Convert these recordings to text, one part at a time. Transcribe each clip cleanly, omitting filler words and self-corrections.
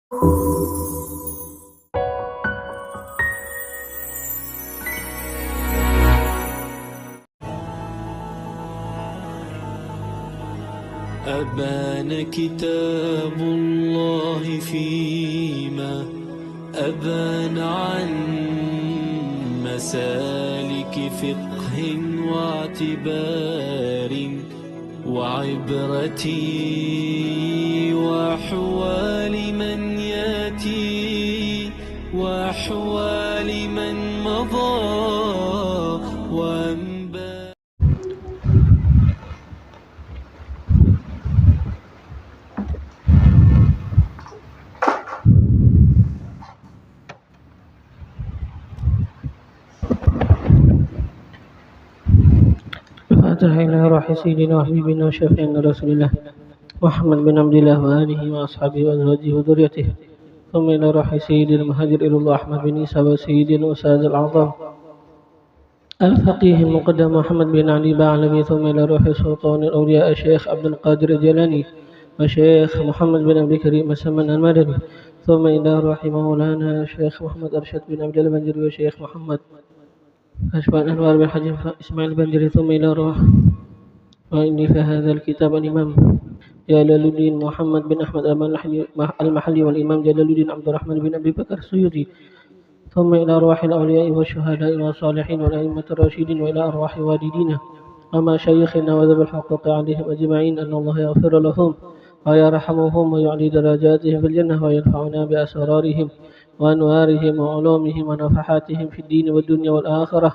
أبان كتاب الله فيما أبان عن مسالك فقه واعتبار وعبرة وأحوال من يأتي وأحوال من مضى وأنباء. الفاتحة إلى روح سيدنا وحبيبنا وشفيعنا رسول الله محمد بن عبد الله وآله وأصحابه وأزواجه وذريته، ثم إلى روح سيدنا المهاجر إلى الله أحمد بن عيسى وسيدنا وساد الأعظام الفقيه المقدم محمد بن علي بعلبي، ثم إلى روح سلطان الأولياء الشيخ عبد القادر الجيلاني وشيخ محمد بن عبد الكريم السمن المدني، ثم إلى روح مولانا الشيخ محمد أرشد بن عبد البنجري وشيخ محمد أشبه الأنوار بن حجم إسماعيل البنجري، ثم إلى روح وإني في هذا الكتاب الإمام جلال الدين محمد بن أحمد المحلي والإمام جلال الدين عبد الرحمن بن أبي بكر السيوطي، ثم إلى أرواح الأولياء والشهداء والصالحين والأئمة الراشدين، وإلى أرواح والدينا ومشايخنا وذوي الحقوق عليهم أجمعين، أن الله يغفر لهم ويرحمهم ويعلي درجاتهم في الجنة وينفعنا بأسرارهم وأنوارهم وعلومهم ونفحاتهم في الدين والدنيا والآخرة،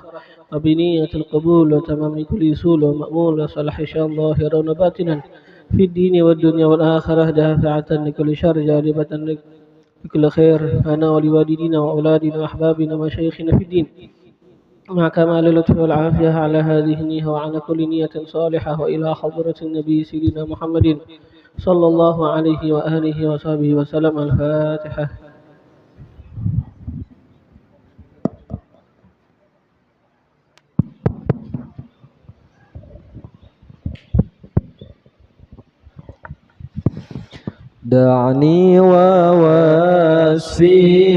وبنية القبول وتمام كل سول ومأمول وصلح إن شاء الله يرون باطنا في الدين والدنيا والآخرة، دافعة لكل شر جالبة لكل خير، أنا ولوالدينا وأولادنا وأحبابنا ومشايخنا في الدين مع كمال اللطف والعافية على هذه النية وعلى كل نية صالحة، وإلى حضرة النبي سيدنا محمد صلى الله عليه وآله وصحبه وسلم. الفاتحة. دعني ووصفي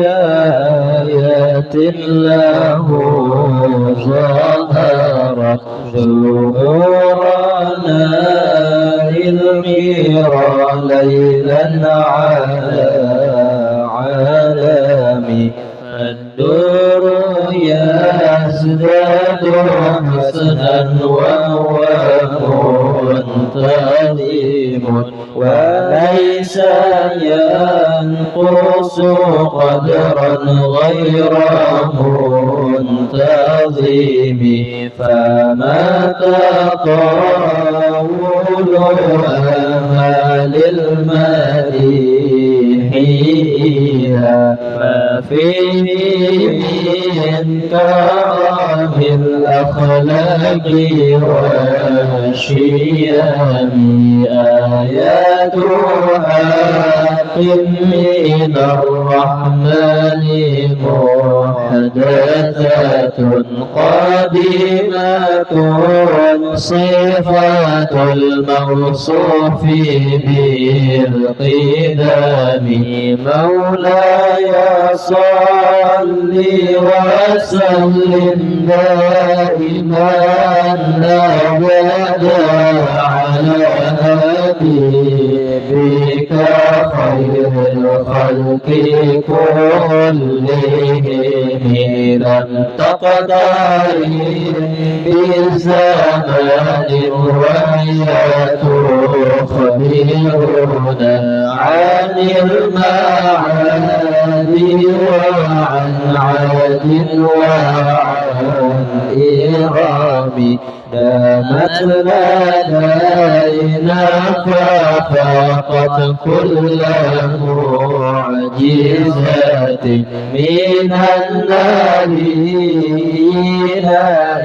آيات له ظهرت ظهورنا الميرا ليلا على عالمي، الدور يزداد حسنا وهو منتظم، وليس ينقص قدرا غير منتظم، فما تطاول آمال المديح ما فيه من كرم الأخلاق والشيم، آيات حق من الرحمن محدثات قديمة، صفات الموصوف بالقدم، مولاي صل وسلم دائما أبدا على حبيبك خير الخلق كلهم، لم تقدر بالزمان وهي تخبرنا عن المعاد وعن عاد وعن إرام، دامت لدينا ففاقت كل معجزات من النبيين،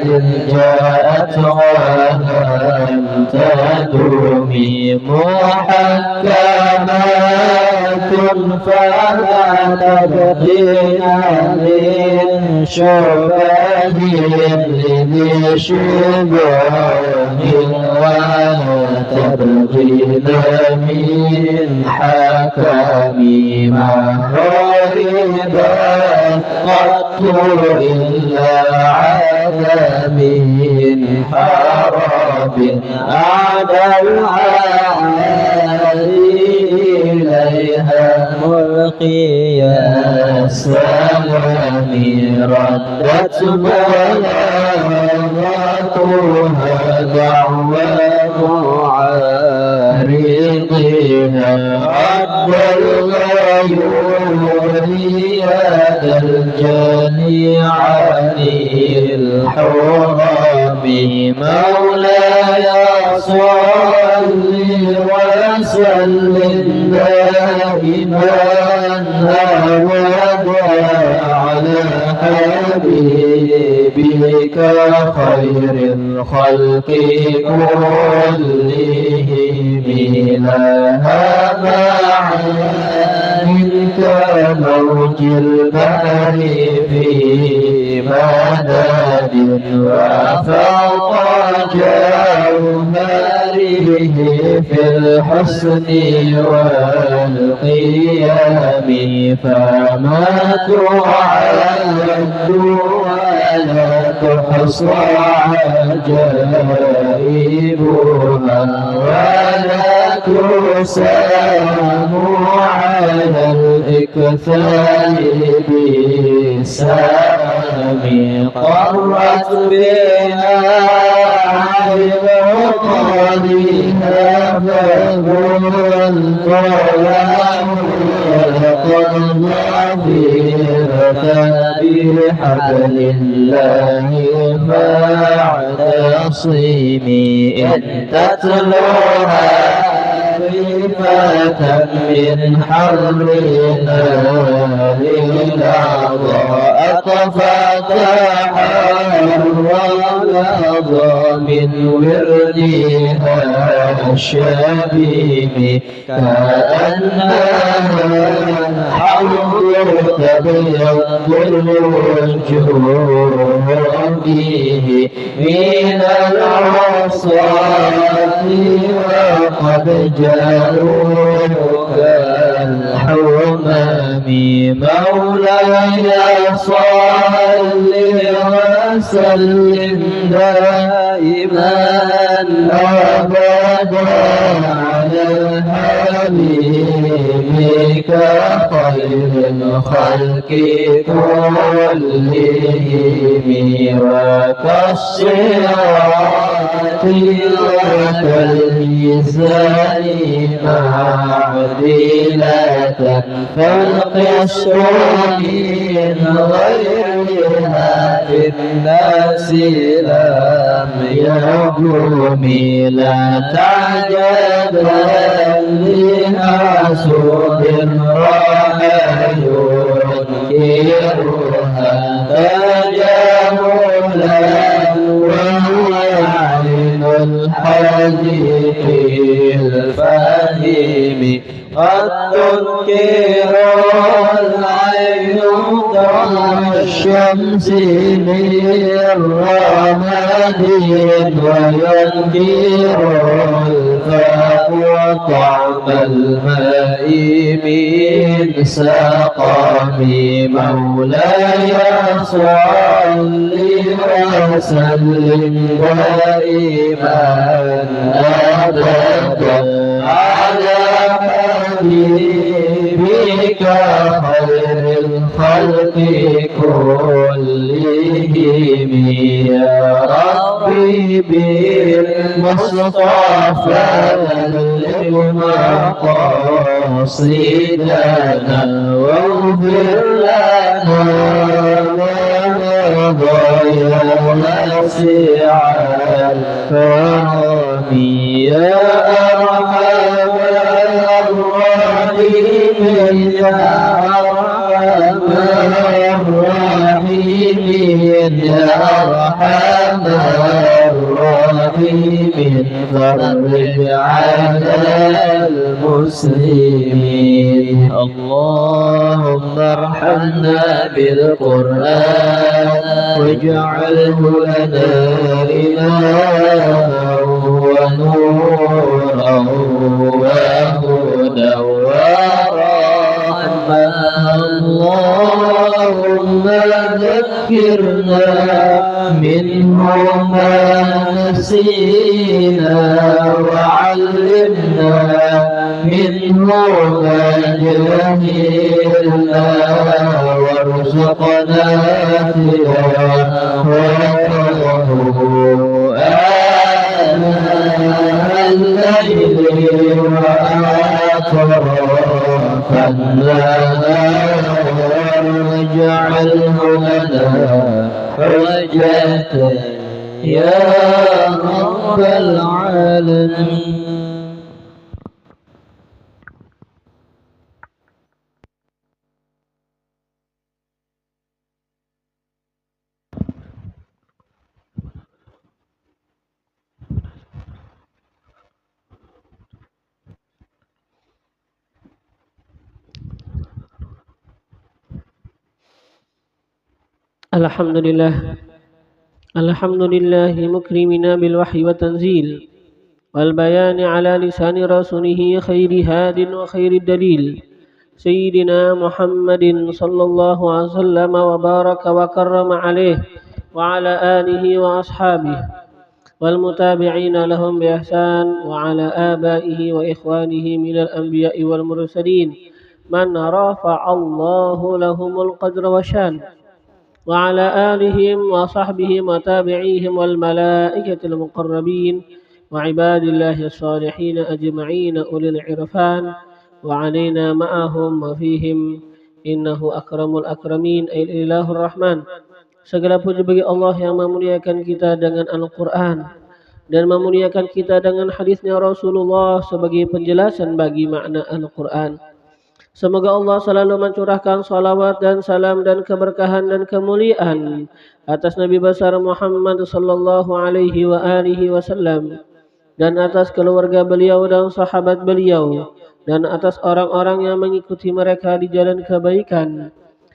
إذ جاءت ولم تدم محكمات فلا تبقينا من شبه لذي شبه ولا تبقينا من حكم ما غرب قط إلا عدم حرب أعدى العالي إليها ملقيا السلام ردت بلاغتها دعوى معارضها رد الغيور يد الجني عن الحرام مولاي صل وسلم دائما أبدا على حبيبك خير الخلق كلهم لها معانك موج البحر في مدد وفوق جوهره في الحسن والقيام فما تعد ولا تحصى عجائبها ولا تسام على الإكثار بالسلام قرت بها عين قاضيها فهو الطلام ولقد ظفرت بحبل الله فاعتصمي إن تتلوها خفيفة من حرنا للأعضاء فتح ولظى من وردها الشبيب كأنها حوض تبيض الوجوه به من العصاة وقد جاءوك الحمام مولاي صل وسلم دائما أبدا على حبيبك خير الخلق كلهم وكالصراط وكالميزان معدلة فالقسط من غيرها في الناس لم يقوم لا تعجب لحسود رأى ينكرها تجاهلا وهو عين الحديث الفهيم قد تنكر العين ضوء الشمس من رماد وينكر الفاء طعم الماء من سقم مولاي صل وسلم دائما أبدا على حبيبك خير الخلق كلهم يا ربي بالمصطفى بلغ مقاصدنا واغفر لنا ضيا واسع الكرم يا أرحم الراحمين يا أرحم الراحمين يا أرحم الراحمين رحيم فرج على المسلمين. اللهم ارحمنا بالقرآن واجعله لنا إماما ونورا وهدى ورحمة. اللهم ذكرنا منه ما نسينا وعلمنا منه ما جهلنا وارزقنا تلاوته آناء الليل وأطراف النهار واجعله لنا حجة يا رب العالمين. الحمد لله مكرمنا بالوحي والتنزيل والبيان على لسان رسوله خير هاد وخير الدليل سيدنا محمد صلى الله عليه وسلم وبارك وكرم عليه وعلى آله وأصحابه والمتابعين لهم بإحسان وعلى آبائه وإخوانه من الأنبياء والمرسلين من رفع الله لهم القدر والشان وعلى آلهم وصحبهم وتابعيهم والملائكة المقربين وعباد الله الصالحين أجمعين أولي العرفان وعلينا معهم وفيهم إنه أكرم الأكرمين أي الإله الرحمن. Segala puji bagi Allah yang memuliakan kita dengan Al-Quran dan memuliakan kita dengan hadisnya Rasulullah sebagai penjelasan bagi makna Al-Quran. Semoga Allah selalu mencurahkan salawat dan salam dan keberkahan dan kemuliaan atas Nabi besar Muhammad sallallahu alaihi wa alihi wasallam dan atas keluarga beliau dan sahabat beliau dan atas orang-orang yang mengikuti mereka di jalan kebaikan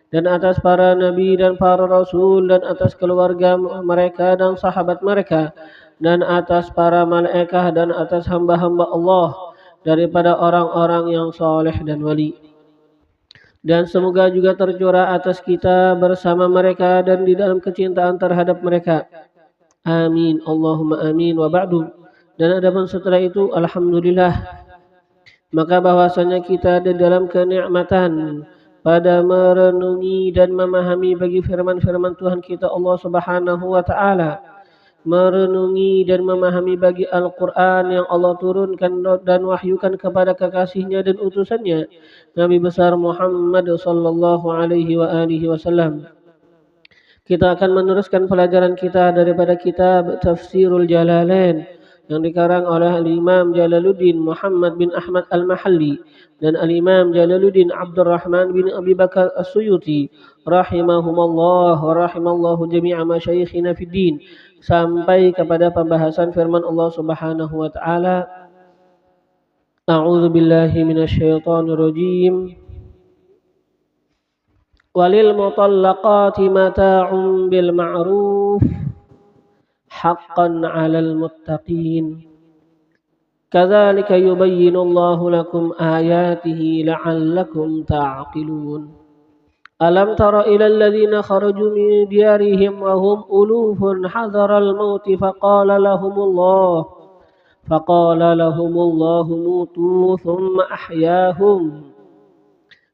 dan atas para nabi dan para rasul dan atas keluarga mereka dan sahabat mereka dan atas para malaikat dan atas hamba-hamba Allah daripada orang-orang yang saleh dan wali. Dan semoga juga tercurah atas kita bersama mereka dan di dalam kecintaan terhadap mereka. Amin. Allahumma amin wa ba'du. Dan adapun setelah itu, alhamdulillah, maka bahwasanya kita ada dalam kenikmatan pada merenungi dan memahami bagi firman-firman Tuhan kita Allah Subhanahu wa taala, merenungi dan memahami bagi Al-Quran yang Allah turunkan dan wahyukan kepada kekasihnya dan utusannya Nabi besar Muhammad sallallahu alaihi wa alihi wasallam. Kita akan meneruskan pelajaran kita daripada kitab Tafsirul Jalalain yang dikarang oleh Al-Imam Jalaluddin Muhammad bin Ahmad Al-Mahalli dan Al-Imam Jalaluddin Abdurrahman bin Abi Bakar As-Suyuti rahimahumallah wa rahimallahu jami'a masyayikhina fid din, sampai kepada pembahasan firman Allah Subhanahu wa taala. A'udzu billahi minasyaitonir rajim. Walil mutallaqati mata'un bil ma'ruf haqqan 'alal muttaqin. Kadzalika yubayyinu Allahu lakum ayatihi la'allakum ta'qilun. Alam tara ilal ladzina kharaju min diyarihim wa hum ulufun hadaral maut faqala lahumullahu mutu thumma ahyahum.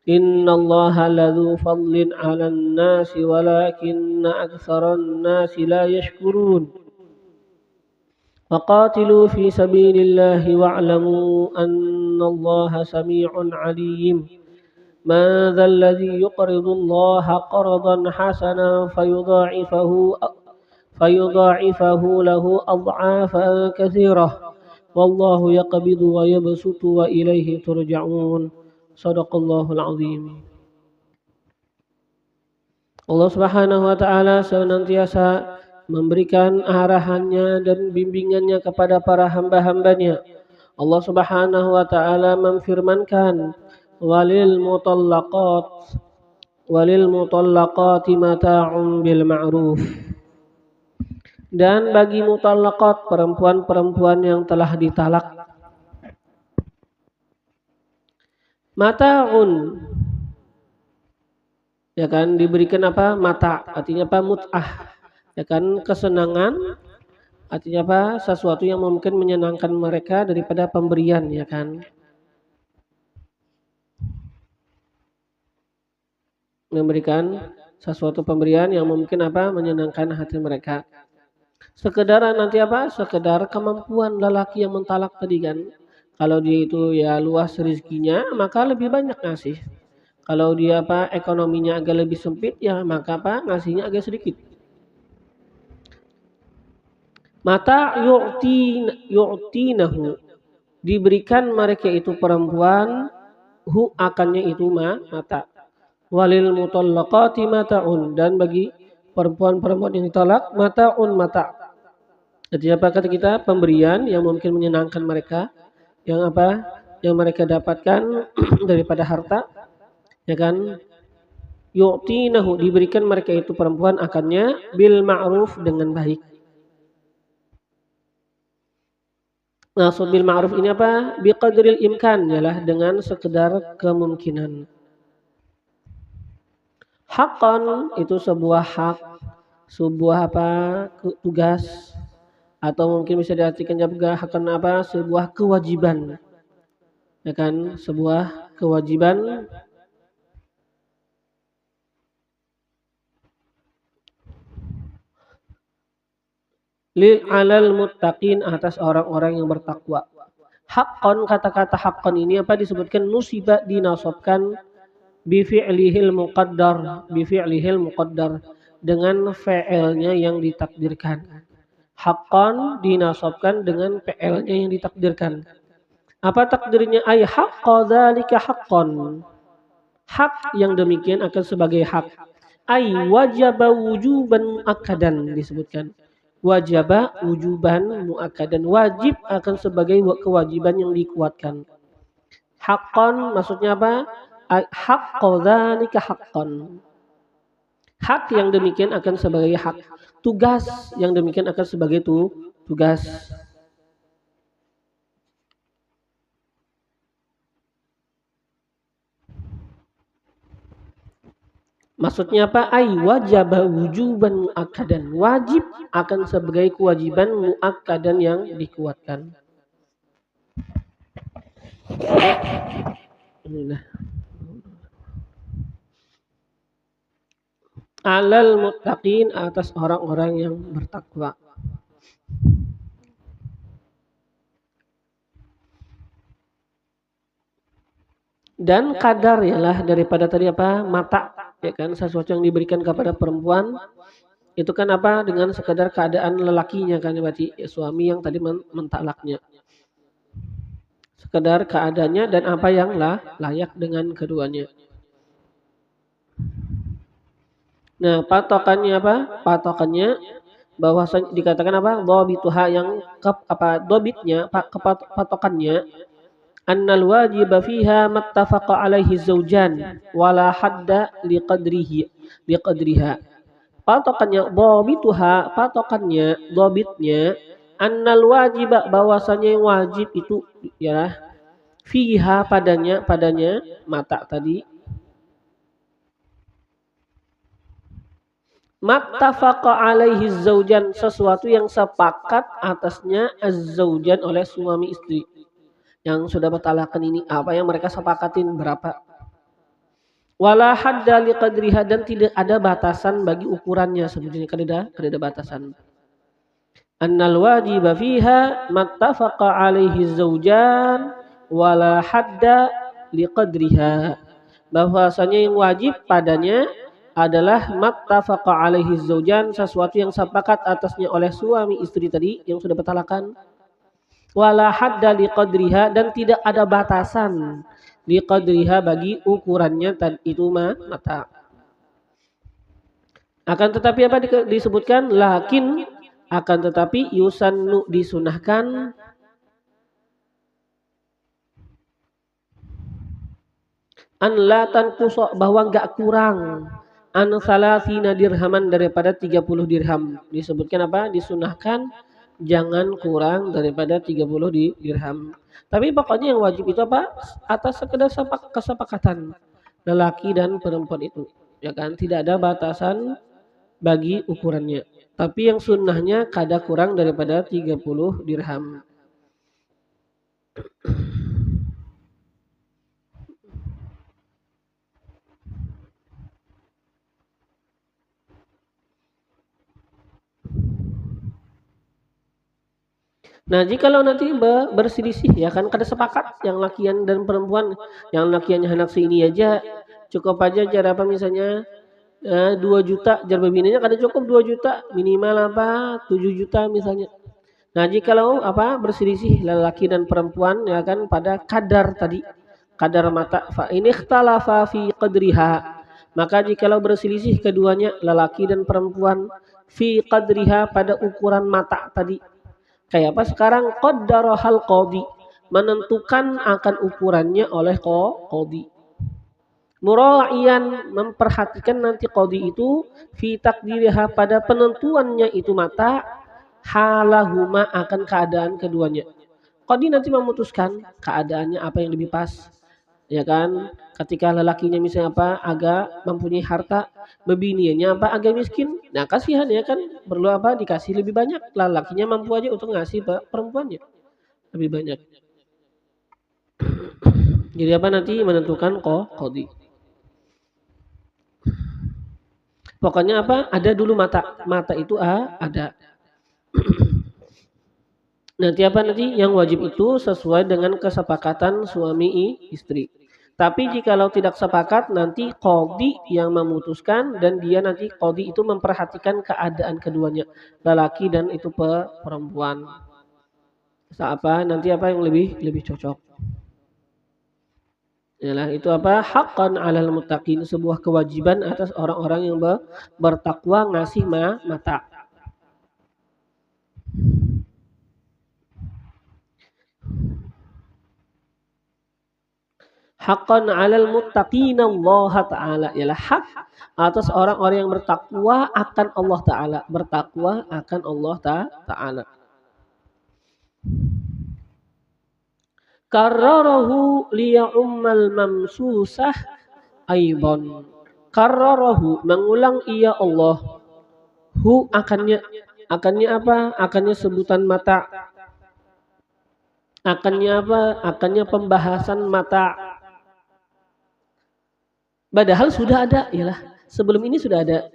Innallaha ladzu fadlin 'alan nasi walakinna aktsaran nasi la yashkurun. Faqatilu fi sabilillahi wa'lamu annallaha samii'un 'aliim. من ذا الذي يقرض الله قرضا حسنا فيضاعفه له أضعافا كثيرة والله يقبض ويبسط وإليه ترجعون. صدق الله العظيم. Allah Subhanahu wa taala senantiasa memberikan arahannya dan bimbingannya kepada para hamba-hambanya. Allah Subhanahu wa taala memfirmankan, walil mutallaqati mata'un bil ma'ruf. Dan bagi mutallaqat, perempuan-perempuan yang telah ditalak, mata'un, ya kan, diberikan apa? Mata, artinya apa? Mut'ah, ya kan, kesenangan, artinya apa? Sesuatu yang mungkin menyenangkan mereka daripada pemberian, ya kan. Memberikan sesuatu pemberian yang mungkin apa? Menyenangkan hati mereka. Sekedar nanti apa? Sekedar kemampuan lelaki yang mentalak tadi kan. Kalau dia itu ya luas rezekinya, maka lebih banyak ngasih. Kalau dia apa ekonominya agak lebih sempit, ya maka apa ngasihnya agak sedikit. Mata yu'tinahu, diberikan mereka itu perempuan, hu akannya itu mata. Walil mutallaqati mata'un, dan bagi perempuan-perempuan yang ditolak mata'un mata. Jadi apa kata kita? Pemberian yang mungkin menyenangkan mereka, yang apa? Yang mereka dapatkan daripada harta, ya kan? Yu'tinahu, diberikan mereka itu perempuan akannya bil ma'ruf, dengan baik. Maksud bil ma'ruf ini apa? Biqadril imkan, ialah dengan sekedar kemungkinan. Haqqan itu sebuah hak, sebuah apa? Tugas, atau mungkin bisa diartikan juga haqqan apa? Sebuah kewajiban. Ya kan? Sebuah kewajiban lil alal muttaqin, atas orang-orang yang bertakwa. Haqqan, kata-kata haqqan ini apa disebutkan? Nusiba, dinasobkan bifi'lihil muqaddar, dengan fi'ilnya yang ditakdirkan. Haqqan dinasobkan dengan fi'ilnya yang ditakdirkan. Apa takdirnya? Ay haqqa dzalika haqqan, hak yang demikian akan sebagai hak. Ay wajaba wujuban muakkadan, disebutkan wajaba wujuban muakkadan, wajib akan sebagai kewajiban yang dikuatkan. Haqqan maksudnya apa? Haqqa dzalika haqqan, hak yang demikian akan sebagai hak, tugas yang demikian akan sebagai tugas. Maksudnya apa? Ai wajaba wujuban muakkadan, wajib akan sebagai kewajiban muakkadan yang dikuatkan. Alal muttaqin, atas orang-orang yang bertakwa. Dan kadar ialah daripada tadi apa? Mata, ya kan, sesuatu yang diberikan kepada perempuan itu kan apa? Dengan sekadar keadaan lelakinya kan, berarti ya, suami yang tadi mentalaknya. Sekedar keadaannya dan apa yang layak dengan keduanya. Nah, patokannya apa? Patokannya bahwa dikatakan apa? Dhabituha, yang dhabitnya, patokannya annal wajiba fiha mattafaqa alaihi zaujan wala hadda liqadriha. Patokannya dhabituha, patokannya, dhabitnya annal wajiba, bahwasanya yang wajib itu ya fiha, padanya mata tadi, mattafaqa alaihi zaujan, sesuatu yang sepakat atasnya az-zaujan oleh suami istri yang sudah bertalakan ini, apa yang mereka sepakatin berapa. Wala hadda liqadriha, dan tidak ada batasan bagi ukurannya, sebenarnya kada batasan. Annal wajiba fiha mattafaqa alaihi zaujan wala hadda liqadriha, bahwasanya yang wajib padanya adalah mattafaqa alaihi zaujan, sesuatu yang sepakat atasnya oleh suami istri tadi yang sudah bertalakan. Wala hadda liqadriha, dan tidak ada batasan liqadriha bagi ukurannya itu mata. Akan tetapi apa disebutkan? Lakin akan tetapi yusannu disunahkan an la tanqusa bahwa enggak kurang an salasina dirhaman daripada 30 dirham. Disebutkan apa? Disunahkan jangan kurang daripada 30 dirham. Tapi pokoknya yang wajib itu apa? Atas sekedar kesepakatan lelaki dan perempuan itu. Ya kan? Tidak ada batasan bagi ukurannya. Tapi yang sunnahnya kada kurang daripada 30 dirham. Nah, jikalau nanti berselisih ya kan kada sepakat yang lakian dan perempuan, yang lakiannya hendak seini aja cukup aja jar apa misalnya 2 juta jar bebininya kada cukup 2 juta minimal apa 7 juta misalnya. Nah, jikalau apa berselisih lelaki dan perempuan ya kan pada kadar tadi, kadar mata fa ini ikhtalafa fi qadriha. Maka jikalau berselisih keduanya lelaki dan perempuan fi qadriha pada ukuran mata tadi. Kayak apa sekarang qaddarahal qadhi menentukan akan ukurannya oleh qadhi. Mura'iyan memperhatikan nanti qadhi itu fi takdiriha pada penentuannya itu mata halahuma akan keadaan keduanya. Qadhi nanti memutuskan keadaannya apa yang lebih pas. Ya kan? Ketika lelakinya misalnya apa agak mempunyai harta, bebininya apa agak miskin. Nah, kasihan ya kan perlu apa dikasih lebih banyak. Lelakinya mampu aja untuk ngasih perempuannya lebih banyak. Jadi apa nanti menentukan qadhi. Pokoknya apa? Ada dulu mata. Mata itu ada. Nanti apa nanti yang wajib itu sesuai dengan kesepakatan suami istri. Tapi jikalau tidak sepakat nanti qadhi yang memutuskan dan dia nanti qadhi itu memperhatikan keadaan keduanya, lelaki dan itu perempuan. Nanti apa yang lebih cocok. Yalah itu apa? Haqqan 'alal muttaqin, sebuah kewajiban atas orang-orang yang bertakwa ngasih mata. Haqqan 'alal muttaqina Allah Ta'ala, ialah hak atas orang-orang yang bertakwa akan Allah Ta'ala, bertakwa akan Allah Ta'ala. Karrarahu liya'ummal mamsusah aidan. Karrarahu mengulang ia Allah. Hu akannya apa? Akannya sebutan mata. Akannya apa? Akannya pembahasan mata. Padahal sudah ada, ialah sebelum ini sudah ada.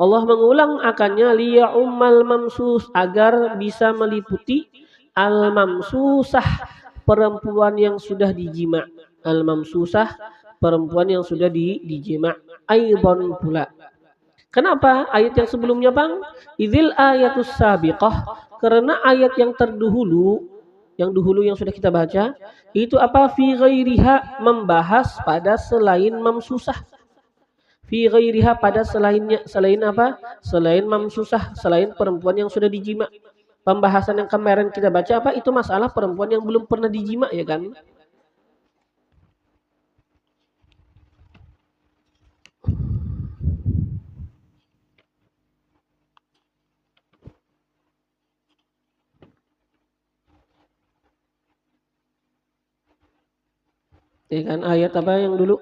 Allah mengulang akannya liya'ummal mamsus agar bisa meliputi al mamsusah perempuan yang sudah dijima. Al mamsusah perempuan yang sudah dijima. Aidan pula. Kenapa ayat yang sebelumnya bang? Idzil ayatus sabiqah, karena ayat yang terdahulu yang sudah kita baca itu apa fi ghairiha membahas pada selain mamsusah. Fi ghairiha pada selainnya, selain apa? Selain mamsusah, selain perempuan yang sudah dijima. Pembahasan yang kemarin kita baca apa? Itu masalah perempuan yang belum pernah dijima ya kan? Ya kan ayat apa yang dulu?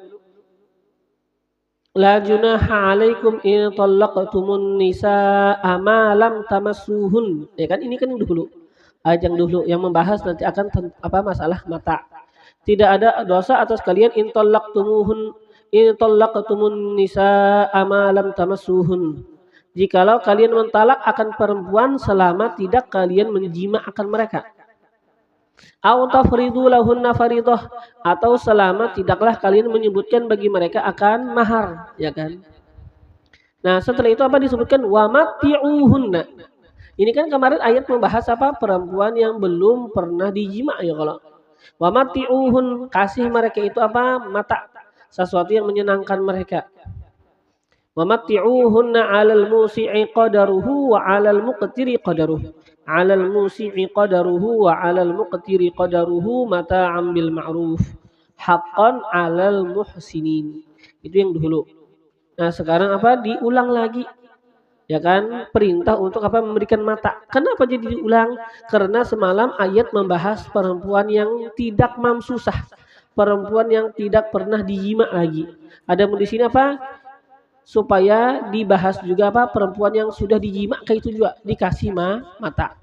La junaha alaikum in talaqtumun nisaa ma lam tamassuhun. Ya kan ini kan yang dulu. Ayat yang dulu yang membahas nanti akan apa masalah mata. Tidak ada dosa atas kalian in talaqtumun nisaa ma lam tamassuhun. Jikalau kalian mentalak akan perempuan selama tidak kalian menjima akan mereka. Au tafridu lahunna faridah, atau selama tidaklah kalian menyebutkan bagi mereka akan mahar, ya kan? Nah, setelah itu apa disebutkan wa mati'uhunna. Ini kan kemarin ayat membahas apa? Perempuan yang belum pernah dijima ya kalau. Wa mati'uhun, kasih mereka itu apa? Mata, sesuatu yang menyenangkan mereka. Wa matti'uhunna 'alal musi'i qadaruhu wa 'alal muqtiri qadaruhu. 'Alal musi'i qadaruhu wa 'alal muqtiri qadaruhu mata'an bil ma'ruf. Haqqan 'alal muhsinin. Itu yang dulu. Nah, sekarang apa? Diulang lagi. Ya kan? Perintah untuk apa? Memberikan mata. Kenapa jadi diulang? Karena semalam ayat membahas perempuan yang tidak mamsusah. Perempuan yang tidak pernah dijima lagi. Ada di sini apa? Supaya dibahas juga apa? Perempuan yang sudah dijima kayak itu juga dikasih mata.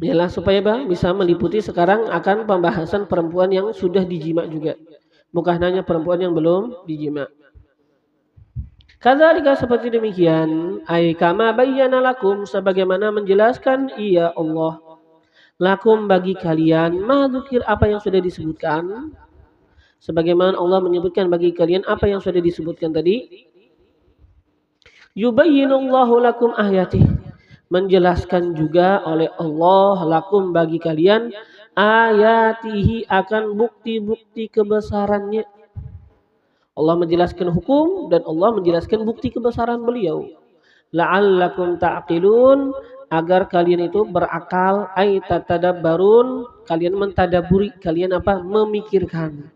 Yalah supaya bisa meliputi sekarang akan pembahasan perempuan yang sudah dijima juga. Bukan hanya perempuan yang belum dijima. Kadzalika seperti demikian, ai kama bayyana lakum sebagaimana menjelaskan ia Allah lakum bagi kalian ma dzukir apa yang sudah disebutkan. Sebagaimana Allah menyebutkan bagi kalian apa yang sudah disebutkan tadi. Yubayyinullahu lakum ayatih. Menjelaskan juga oleh Allah lakum bagi kalian ayatihi akan bukti-bukti kebesarannya. Allah menjelaskan hukum dan Allah menjelaskan bukti kebesaran beliau. La'allakum ta'qilun agar kalian itu berakal, ay tatadabbarun, kalian mentadaburi, kalian apa? Memikirkan.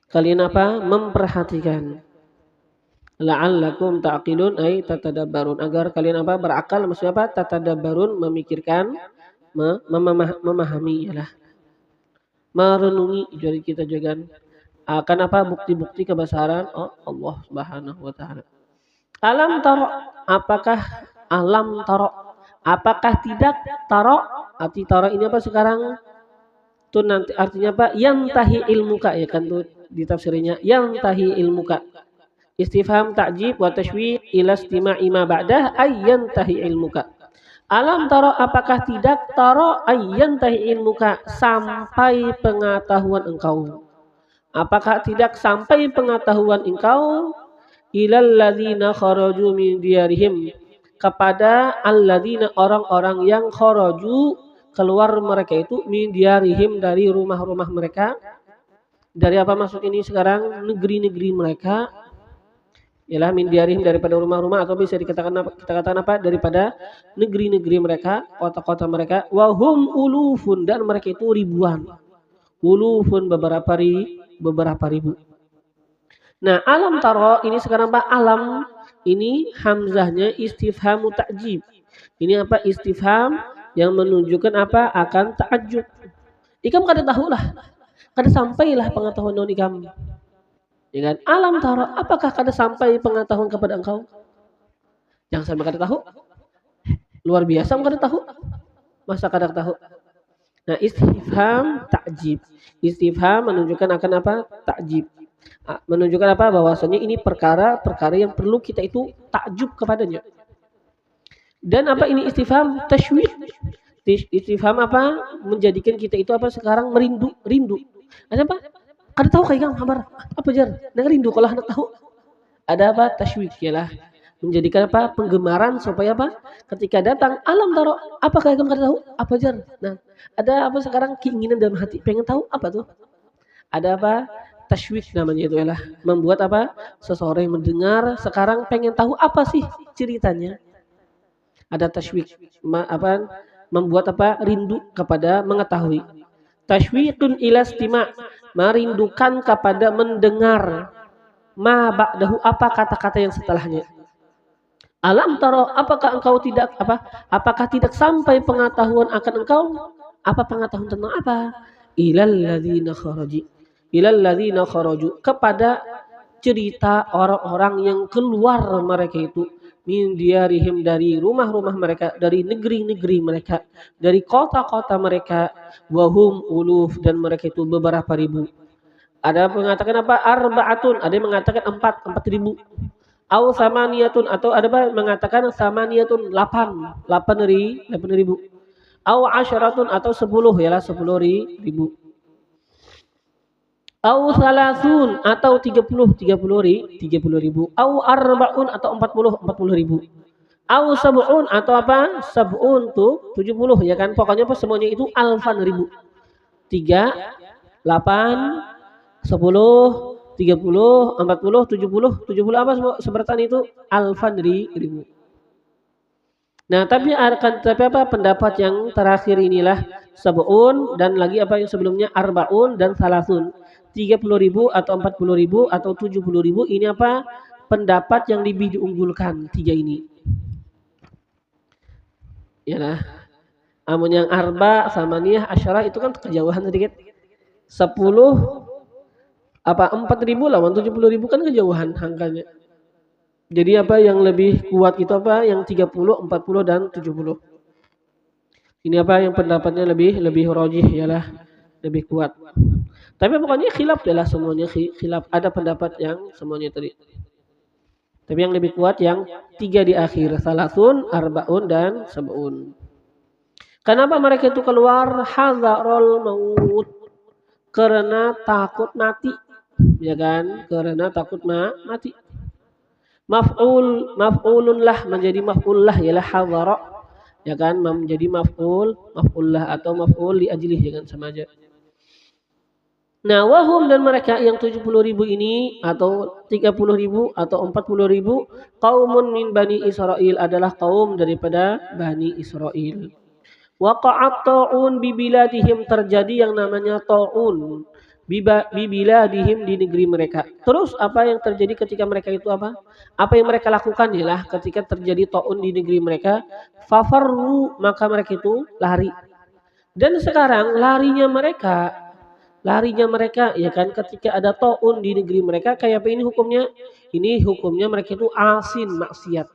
Kalian apa? Memperhatikan. La'allakum ta'qilun ay tatadabbarun agar kalian apa? Berakal, maksudnya apa? Tatadabbarun, memikirkan, memahami yalah. Merenungi jadi kita juga akan apa? Bukti-bukti kebesaran Allah Subhanahu wa taala. Alam taro, apakah alam taro? Apakah tidak taro? Arti taro ini apa sekarang? Tuh nanti artinya apa? Yantahi ilmuka ya kan tuh ditafsirnya yantahi ilmuka. Istifham ta'jib wa tashwiq ila istima'i ma ba'dah ayyantahi ilmuka. Alam taro apakah tidak taro ayyantahi ilmuka sampai pengetahuan engkau. Apakah tidak sampai pengetahuan engkau ilal ladzina kharaju min diyarihim kepada alladzina orang-orang yang kharaju keluar mereka itu min diyarihim dari rumah-rumah mereka. Dari apa maksud ini sekarang? Negeri-negeri mereka. Ialah min diyarihim daripada rumah-rumah atau bisa kita katakan apa? Daripada negeri-negeri mereka, kota-kota mereka. Wa hum ulufun dan mereka itu ribuan. Ulufun beberapa ribu. Nah, alam taro ini sekarang Pak alam ini hamzahnya istifhamu ta'jib. Ini apa? Istifham yang menunjukkan apa? Akan ta'ajub. Ikam kada tahu lah. Kada sampailah pengetahuan non ikam. Ya kan? Alam taro apakah kada sampai pengetahuan kepada engkau? Jangan sampai kada tahu. Luar biasa kada tahu. Masa kada tahu? Nah, istifham ta'jib. Istifham menunjukkan akan apa? Ta'jib. Menunjukkan apa? Bahwasanya ini perkara yang perlu kita itu takjub kepadanya. Dan apa ini istifham? Tashwiq. Istifham apa? Menjadikan kita itu apa sekarang rindu. Ada apa? Kada tahu kayak kabar. Apa jar? Nak rindu kalau nak tahu. Ada apa? Tashwiq yalah. Menjadikan apa? Penggemaran supaya apa? Ketika datang alam taro, apa kayak kamu kada tahu? Apa jar? Nah, ada apa sekarang keinginan dalam hati pengen tahu apa tuh? Ada apa? Tashwiq namanya itu ialah membuat apa? Seseorang yang mendengar sekarang pengen tahu apa sih ceritanya. Ada tashwiq apa? Membuat apa? Rindu kepada mengetahui. Tashwiqun ila istima', merindukan kepada mendengar ma ba'dahu apa kata-kata yang setelahnya. Alam taro apakah engkau tidak apa? Apakah tidak sampai pengetahuan akan engkau? Apa pengetahuan tentang apa? Ilal ladzina kharaju kepada cerita orang-orang yang keluar mereka itu min diyarihim dari rumah-rumah mereka, dari negeri-negeri mereka, dari kota-kota mereka, wahum uluf dan mereka itu beberapa ribu. Ada mengatakan apa? Arba'atun, ada yang mengatakan 4 ribu. Au samaniyatun atau ada apa mengatakan samaniyatun 8 ribu. Au asyaratun atau 10 ialah 10 ribu. Au salasun atau 30 ribu. Au arba'un atau 40 ribu. Au sab'un atau apa? Sab'un tuh 70 ya kan. Pokoknya apa semuanya itu alfan ribu. 3, 8, 10, 30, 40, 70 apa seberatan itu? Alfan ribu. Nah, tapi apa pendapat yang terakhir inilah sab'un dan lagi apa yang sebelumnya arbaun dan salasun. 30.000 atau 40.000 atau 70.000 ini apa? Pendapat yang lebih diunggulkan tiga ini. Ya lah. Amun yang arba, samaniyah, asyarah itu kan kejauhan sedikit. 10 apa 4.000 lawan 70.000 kan kejauhan angkanya. Jadi apa yang lebih kuat itu apa? Yang 30, 40 dan 70. Ini apa yang pendapatnya lebih rajih ialah lebih kuat. Tapi pokoknya khilaf adalah semuanya khilaf. Ada pendapat yang semuanya tadi. Tapi yang lebih kuat yang tiga di akhir, salasun, arbaun dan sab'un. Kenapa mereka itu keluar hadzarul maut? Karena takut mati. Ya kan? Karena takut mati. Maf'ulun lah menjadi maf'ul lah ialah hadzara. Ya kan? Menjadi maf'ul lah atau maf'ul li ajlih ya kan sama aja. Nah, wahum dan mereka yang 70.000 ini atau 30.000 atau 40.000 qaumun min Bani Israil adalah kaum daripada Bani Israil. Waqa'at ta'un bi biladihim terjadi yang namanya ta'un bi biladihim di negeri mereka. Terus apa yang terjadi ketika mereka itu apa? Apa yang mereka lakukan ialah ketika terjadi ta'un di negeri mereka, fafarru maka mereka itu lari. Dan sekarang larinya mereka ya kan ketika ada ta'un di negeri mereka kayak apa ini hukumnya? Ini hukumnya mereka itu asin maksiat.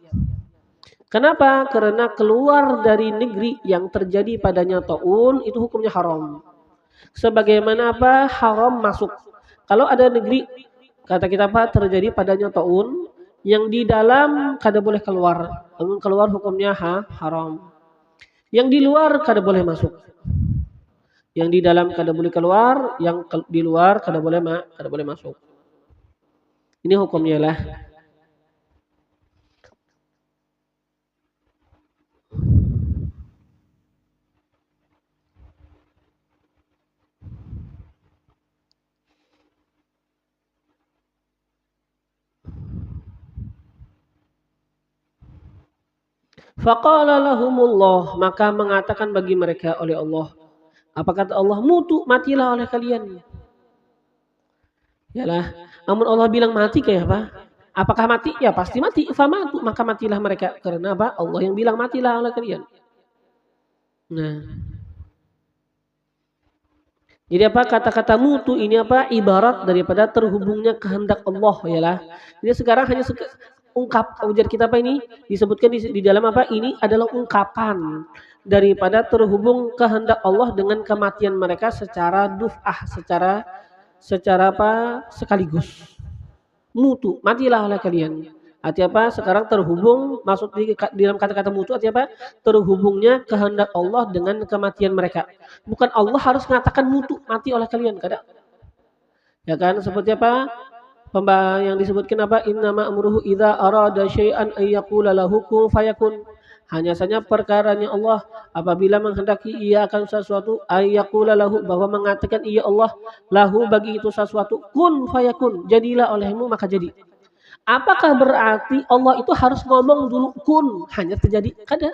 Kenapa? Karena keluar dari negeri yang terjadi padanya ta'un itu hukumnya haram. Sebagaimana apa? Haram masuk. Kalau ada negeri kata kita apa terjadi padanya ta'un yang di dalam kada boleh keluar. Namun keluar hukumnya haram. Yang di luar kada boleh masuk. Yang di dalam kada boleh keluar, yang di luar kada boleh masuk. Ini hukumnya lah. Faqala lahumullah maka mengatakan bagi mereka oleh Allah. Apa kata Allah? Mutu, matilah oleh kalian. Yalah, namun Allah bilang mati kayak apa? Apakah mati? Ya pasti mati. Famatu, maka matilah mereka. Karena apa? Allah yang bilang matilah oleh kalian. Nah. Jadi apa kata-kata mutu ini apa? Ibarat daripada terhubungnya kehendak Allah yalah. Jadi sekarang hanya ungkap ujar kita apa ini? Disebutkan di dalam apa? Ini adalah ungkapan daripada terhubung kehendak Allah dengan kematian mereka secara duf'ah, secara apa sekaligus. Mutu, matilah oleh kalian. Arti apa? Sekarang terhubung masuk di dalam kata-kata mutu arti apa? Terhubungnya kehendak Allah dengan kematian mereka. Bukan Allah harus mengatakan mutu, mati oleh kalian, kada. Ya kan? Seperti apa? Yang disebutkan apa? Innama amruhu idza arada syai'an ay yaqula lahu kun fayakun. Hanya saja perkaranya Allah apabila menghendaki ia akan sesuatu ayyaqula lahu bahwa mengatakan ia Allah lahu bagi itu sesuatu kun fayakun jadilah olehmu maka jadi. Apakah berarti Allah itu harus ngomong dulu kun hanya terjadi? Kada.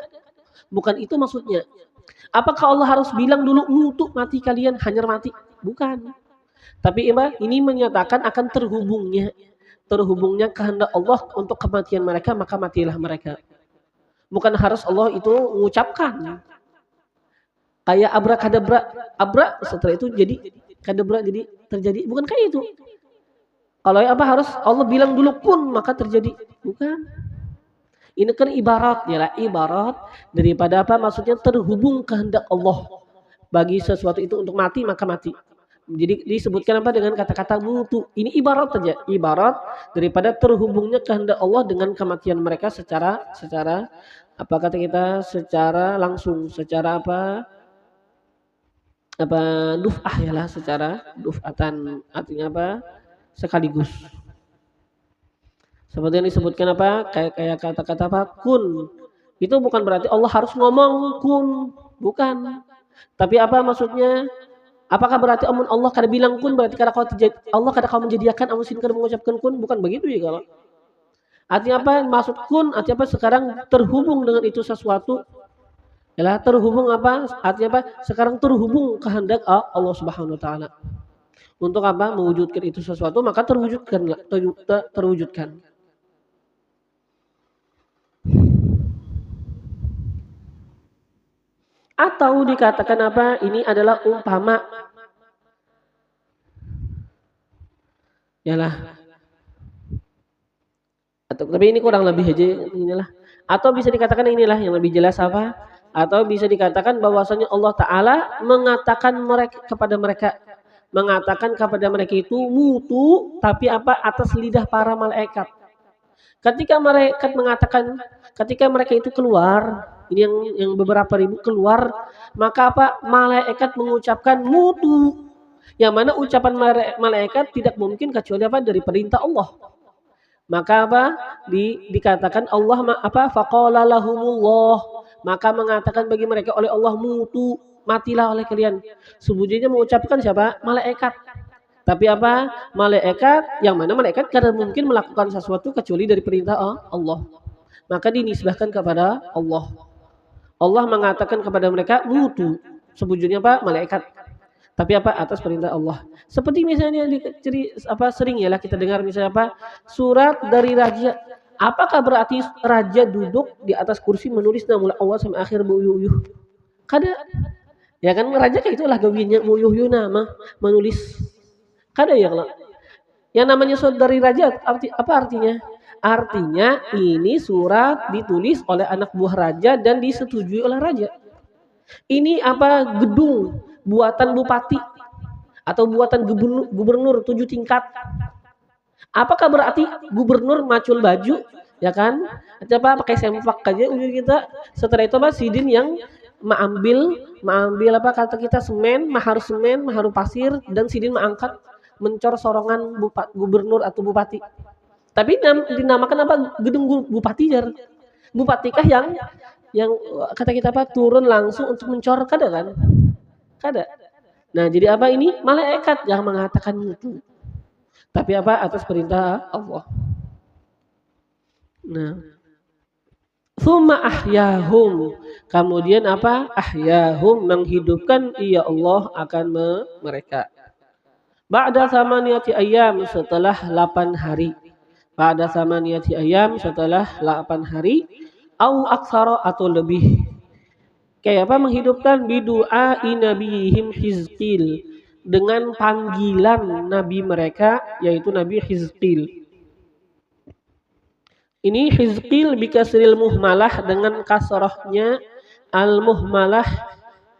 Bukan itu maksudnya. Apakah Allah harus bilang dulu mutu mati kalian hanya mati? Bukan. Tapi ini menyatakan akan terhubungnya kehendak Allah untuk kematian mereka maka matilah mereka. Bukan harus Allah itu mengucapkan. Kayak abra setelah itu jadi kadabra jadi terjadi. Bukan kayak itu. Kalau apa harus Allah bilang dulu kun maka terjadi. Bukan. Ini kan ibarat ya ibarat daripada apa maksudnya terhubung kehendak Allah bagi sesuatu itu untuk mati maka mati. Jadi disebutkan apa dengan kata-kata mutu. Ini ibarat saja, ibarat daripada terhubungnya kehendak Allah dengan kematian mereka secara apa kata kita secara langsung, secara apa duf'ah yalah, secara duf'atan artinya apa? Sekaligus. Seperti yang disebutkan apa? Kayak kata-kata apa? Kun. Itu bukan berarti Allah harus ngomong kun, bukan. Tapi apa maksudnya? Apakah berarti amun Allah kada bilang kun berarti Allah kada kau menjadikan amun sin kada mengucapkan kun? Bukan begitu ya kalau. Artinya apa? Maksud kun artinya apa? Sekarang terhubung dengan itu sesuatu. Yalah terhubung apa? Artinya apa? Sekarang terhubung kehendak Allah Subhanahu wa taala. Untuk apa? Mewujudkan itu sesuatu maka terwujudkan. Atau dikatakan apa? Ini adalah umpama. Yalah. Tapi ini kurang lebih aja inilah. Atau bisa dikatakan inilah yang lebih jelas apa? Atau bisa dikatakan bahwasanya Allah Ta'ala mengatakan kepada mereka itu mutu, tapi apa? Atas lidah para malaikat. Ketika mereka itu keluar, ini yang beberapa ribu keluar, maka apa? Malaikat mengucapkan mutu. Yang mana ucapan malaikat tidak mungkin kecuali apa? Dari perintah Allah. Maka apa? Dikatakan Allah apa? Faqala lahumullah. Maka mengatakan bagi mereka oleh Allah mutu, matilah oleh kalian. Sebujurnya mengucapkan siapa? Malaikat. Tapi apa? Malaikat yang mana malaikat kada mungkin melakukan sesuatu kecuali dari perintah Allah. Maka dinisbahkan kepada Allah. Allah mengatakan kepada mereka mutu. Sebujurnya apa? Malaikat. Tapi apa? Atas perintah Allah. Seperti misalnya sering yalah kita dengar misalnya apa? Surat dari raja. Apakah berarti raja duduk di atas kursi menulis nama Allah sampai akhir buyuh? Kada. Ya kan raja kayak itulah gawinya buyuh nama menulis. Kada ya kalau. Yang namanya surat dari raja apa artinya? Artinya ini surat ditulis oleh anak buah raja dan disetujui oleh raja. Ini apa? Gedung buatan bupati atau buatan gubernur 7 tingkat. Apakah berarti gubernur macul baju, ya kan? Atau apa pakai sempak aja ujung kita. Setelah itu apa sidin yang mengambil apa kata kita semen, mahar pasir dan sidin mengangkat mencor sorongan gubernur atau bupati. Tapi dinamakan apa? Gedung bupati jar. Bupatikah yang kata kita apa turun langsung untuk mencor kada kan? Kada. Nah, jadi apa ini? Malaikat yang mengatakan itu. Tapi apa? Atas perintah Allah. Nah. Tsumma ahyahum. Kemudian apa? Ahyahum menghidupkan ia Allah akan mereka. Ba'da samaniyati ayyam setelah 8 hari. Ba'da samaniyati ayyam setelah 8 hari au aksara atau lebih. Kayak apa menghidupkan bidu'a nabiyihim Hizqil dengan panggilan nabi mereka yaitu Nabi Hizqil. Ini Hizqil bikasril muhmalah dengan kasrahnya al muhmalah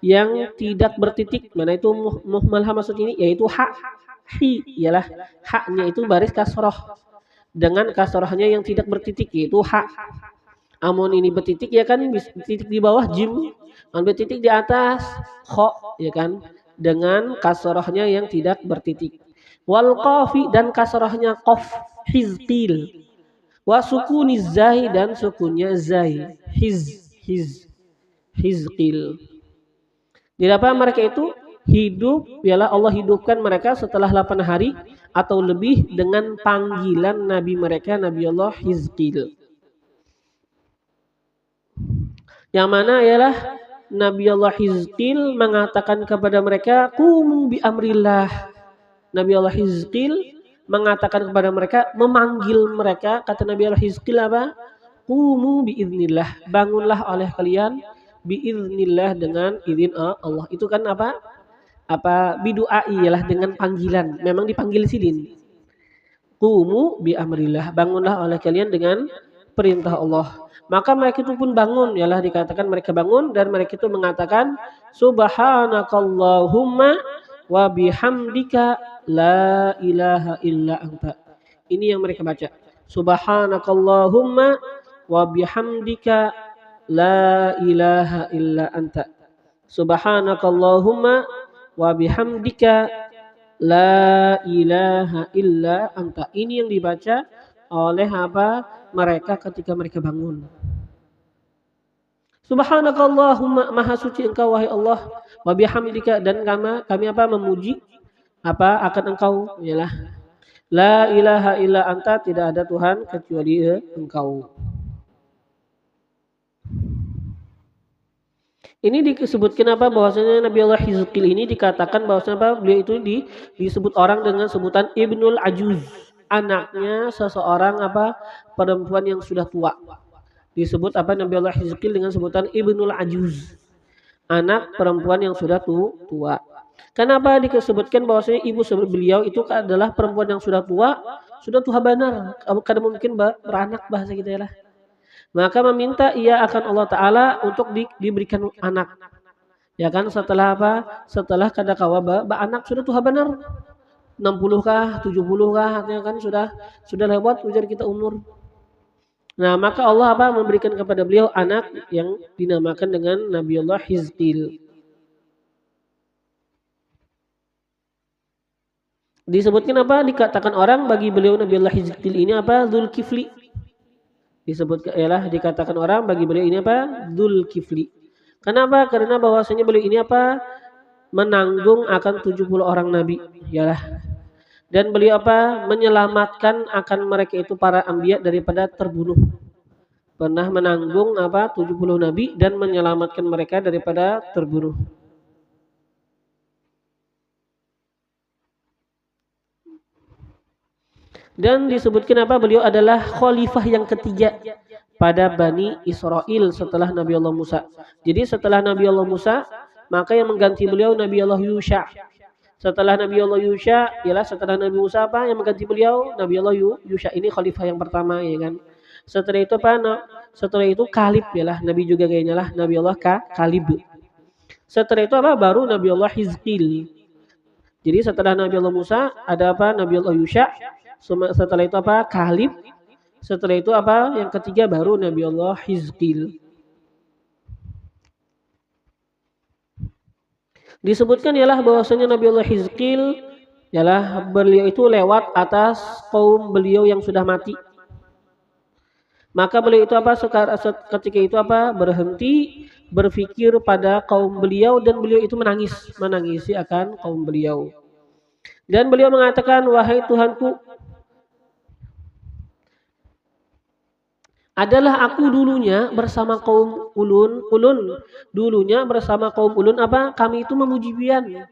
yang tidak bertitik. Mana itu muhmalah maksud ini yaitu hi ialah haknya itu baris kasrah dengan kasrahnya yang tidak bertitik yaitu ha. Amun ini bertitik ya kan titik di bawah jim, ambil titik di atas kho ya kan dengan kasrahnya yang tidak bertitik. Wal qafi dan kasrahnya qaf Hizqil. Wa sukuniz zai dan sukunnya zai Hizqil. Di apa mereka itu hidup ialah Allah hidupkan mereka setelah 8 hari atau lebih dengan panggilan nabi mereka Nabi Allah Hizqil. Yang mana ialah Nabi Allah Hizqil mengatakan kepada mereka qumu bi amrillah. Nabi Allah Hizqil mengatakan kepada mereka, memanggil mereka, kata Nabi Allah Hizqil apa? Qumu bi idznillah, bangunlah oleh kalian bi idznillah dengan izin Allah. Itu kan apa? Bidu'ai ialah dengan panggilan. Memang dipanggil sidin. Qumu bi amrillah, bangunlah oleh kalian dengan perintah Allah. Maka mereka itu pun bangun, ialah dikatakan mereka bangun dan mereka itu mengatakan subhanakallahumma wa bihamdika la ilaha illa anta. Ini yang mereka baca. Subhanakallahumma wa bihamdika la ilaha illa anta. Subhanakallahumma wa bihamdika la ilaha illa anta. Ini yang dibaca oleh mereka ketika mereka bangun. Subhanakallahumma, maha suci engkau wahai Allah, wa bihamdika, dan kami apa memuji apa akan engkau, ialah la ilaha illa anta, tidak ada Tuhan kecuali engkau. Ini disebutkan apa bahwasanya Nabi Allah Hizqil ini dikatakan bahwasanya apa beliau itu disebut orang dengan sebutan Ibnul Ajuz, anaknya seseorang apa perempuan yang sudah tua. Disebut apa Nabi Allah Hizqil dengan sebutan Ibnul Ajuz, anak perempuan yang sudah tua. Kenapa disebutkan bahwasanya ibu beliau itu adalah perempuan yang sudah tua benar, kada mungkin beranak bahasa kita lah. Maka meminta ia akan Allah Ta'ala untuk diberikan anak. Ya kan, setelah apa? Setelah kada kawa anak sudah tua benar. 60 kah, 70 kah, artinya kan sudah lewat ujar kita umur. Nah, maka Allah apa memberikan kepada beliau anak yang dinamakan dengan Nabiullah Hizqil. Disebutkan apa? Dikatakan orang bagi beliau Nabiullah Hizqil ini apa? Dzulkifli. Disebut ialah dikatakan orang bagi beliau ini apa? Dzulkifli. Kenapa? Karena bahwasanya beliau ini apa? Menanggung akan 70 orang nabi, ialah. Dan beliau apa? Menyelamatkan akan mereka itu para anbiya daripada terbunuh. Pernah menanggung apa? 70 nabi dan menyelamatkan mereka daripada terbunuh. Dan disebutkan apa? Beliau adalah khalifah yang ketiga pada Bani Israel setelah Nabi Allah Musa. Jadi setelah Nabi Allah Musa, maka yang mengganti beliau Nabi Allah Yusha. Setelah Nabi Allah Yusha, ialah setelah Nabi Musa apa yang mengganti beliau? Nabi Allah Yusha ini khalifah yang pertama, ya kan. Setelah itu apa? Setelah itu Kalib, ialah Nabi juga kayaknya lah Nabi Allah Kalib. Setelah itu apa? Baru Nabi Allah Hizqil. Jadi setelah Nabi Allah Musa ada apa? Nabi Allah Yusha. Setelah itu apa? Kalib. Setelah itu apa? Yang ketiga baru Nabi Allah Hizqil. Disebutkan ialah bahwasanya Nabi Allah Hizqil ialah beliau itu lewat atas kaum beliau yang sudah mati. Maka beliau itu apa? Ketika itu apa? Berhenti berpikir pada kaum beliau dan beliau itu menangisi akan kaum beliau. Dan beliau mengatakan, wahai Tuhanku, adalah aku dulunya bersama kaum ulun dulunya bersama kaum ulun apa? Kami itu memuji pian.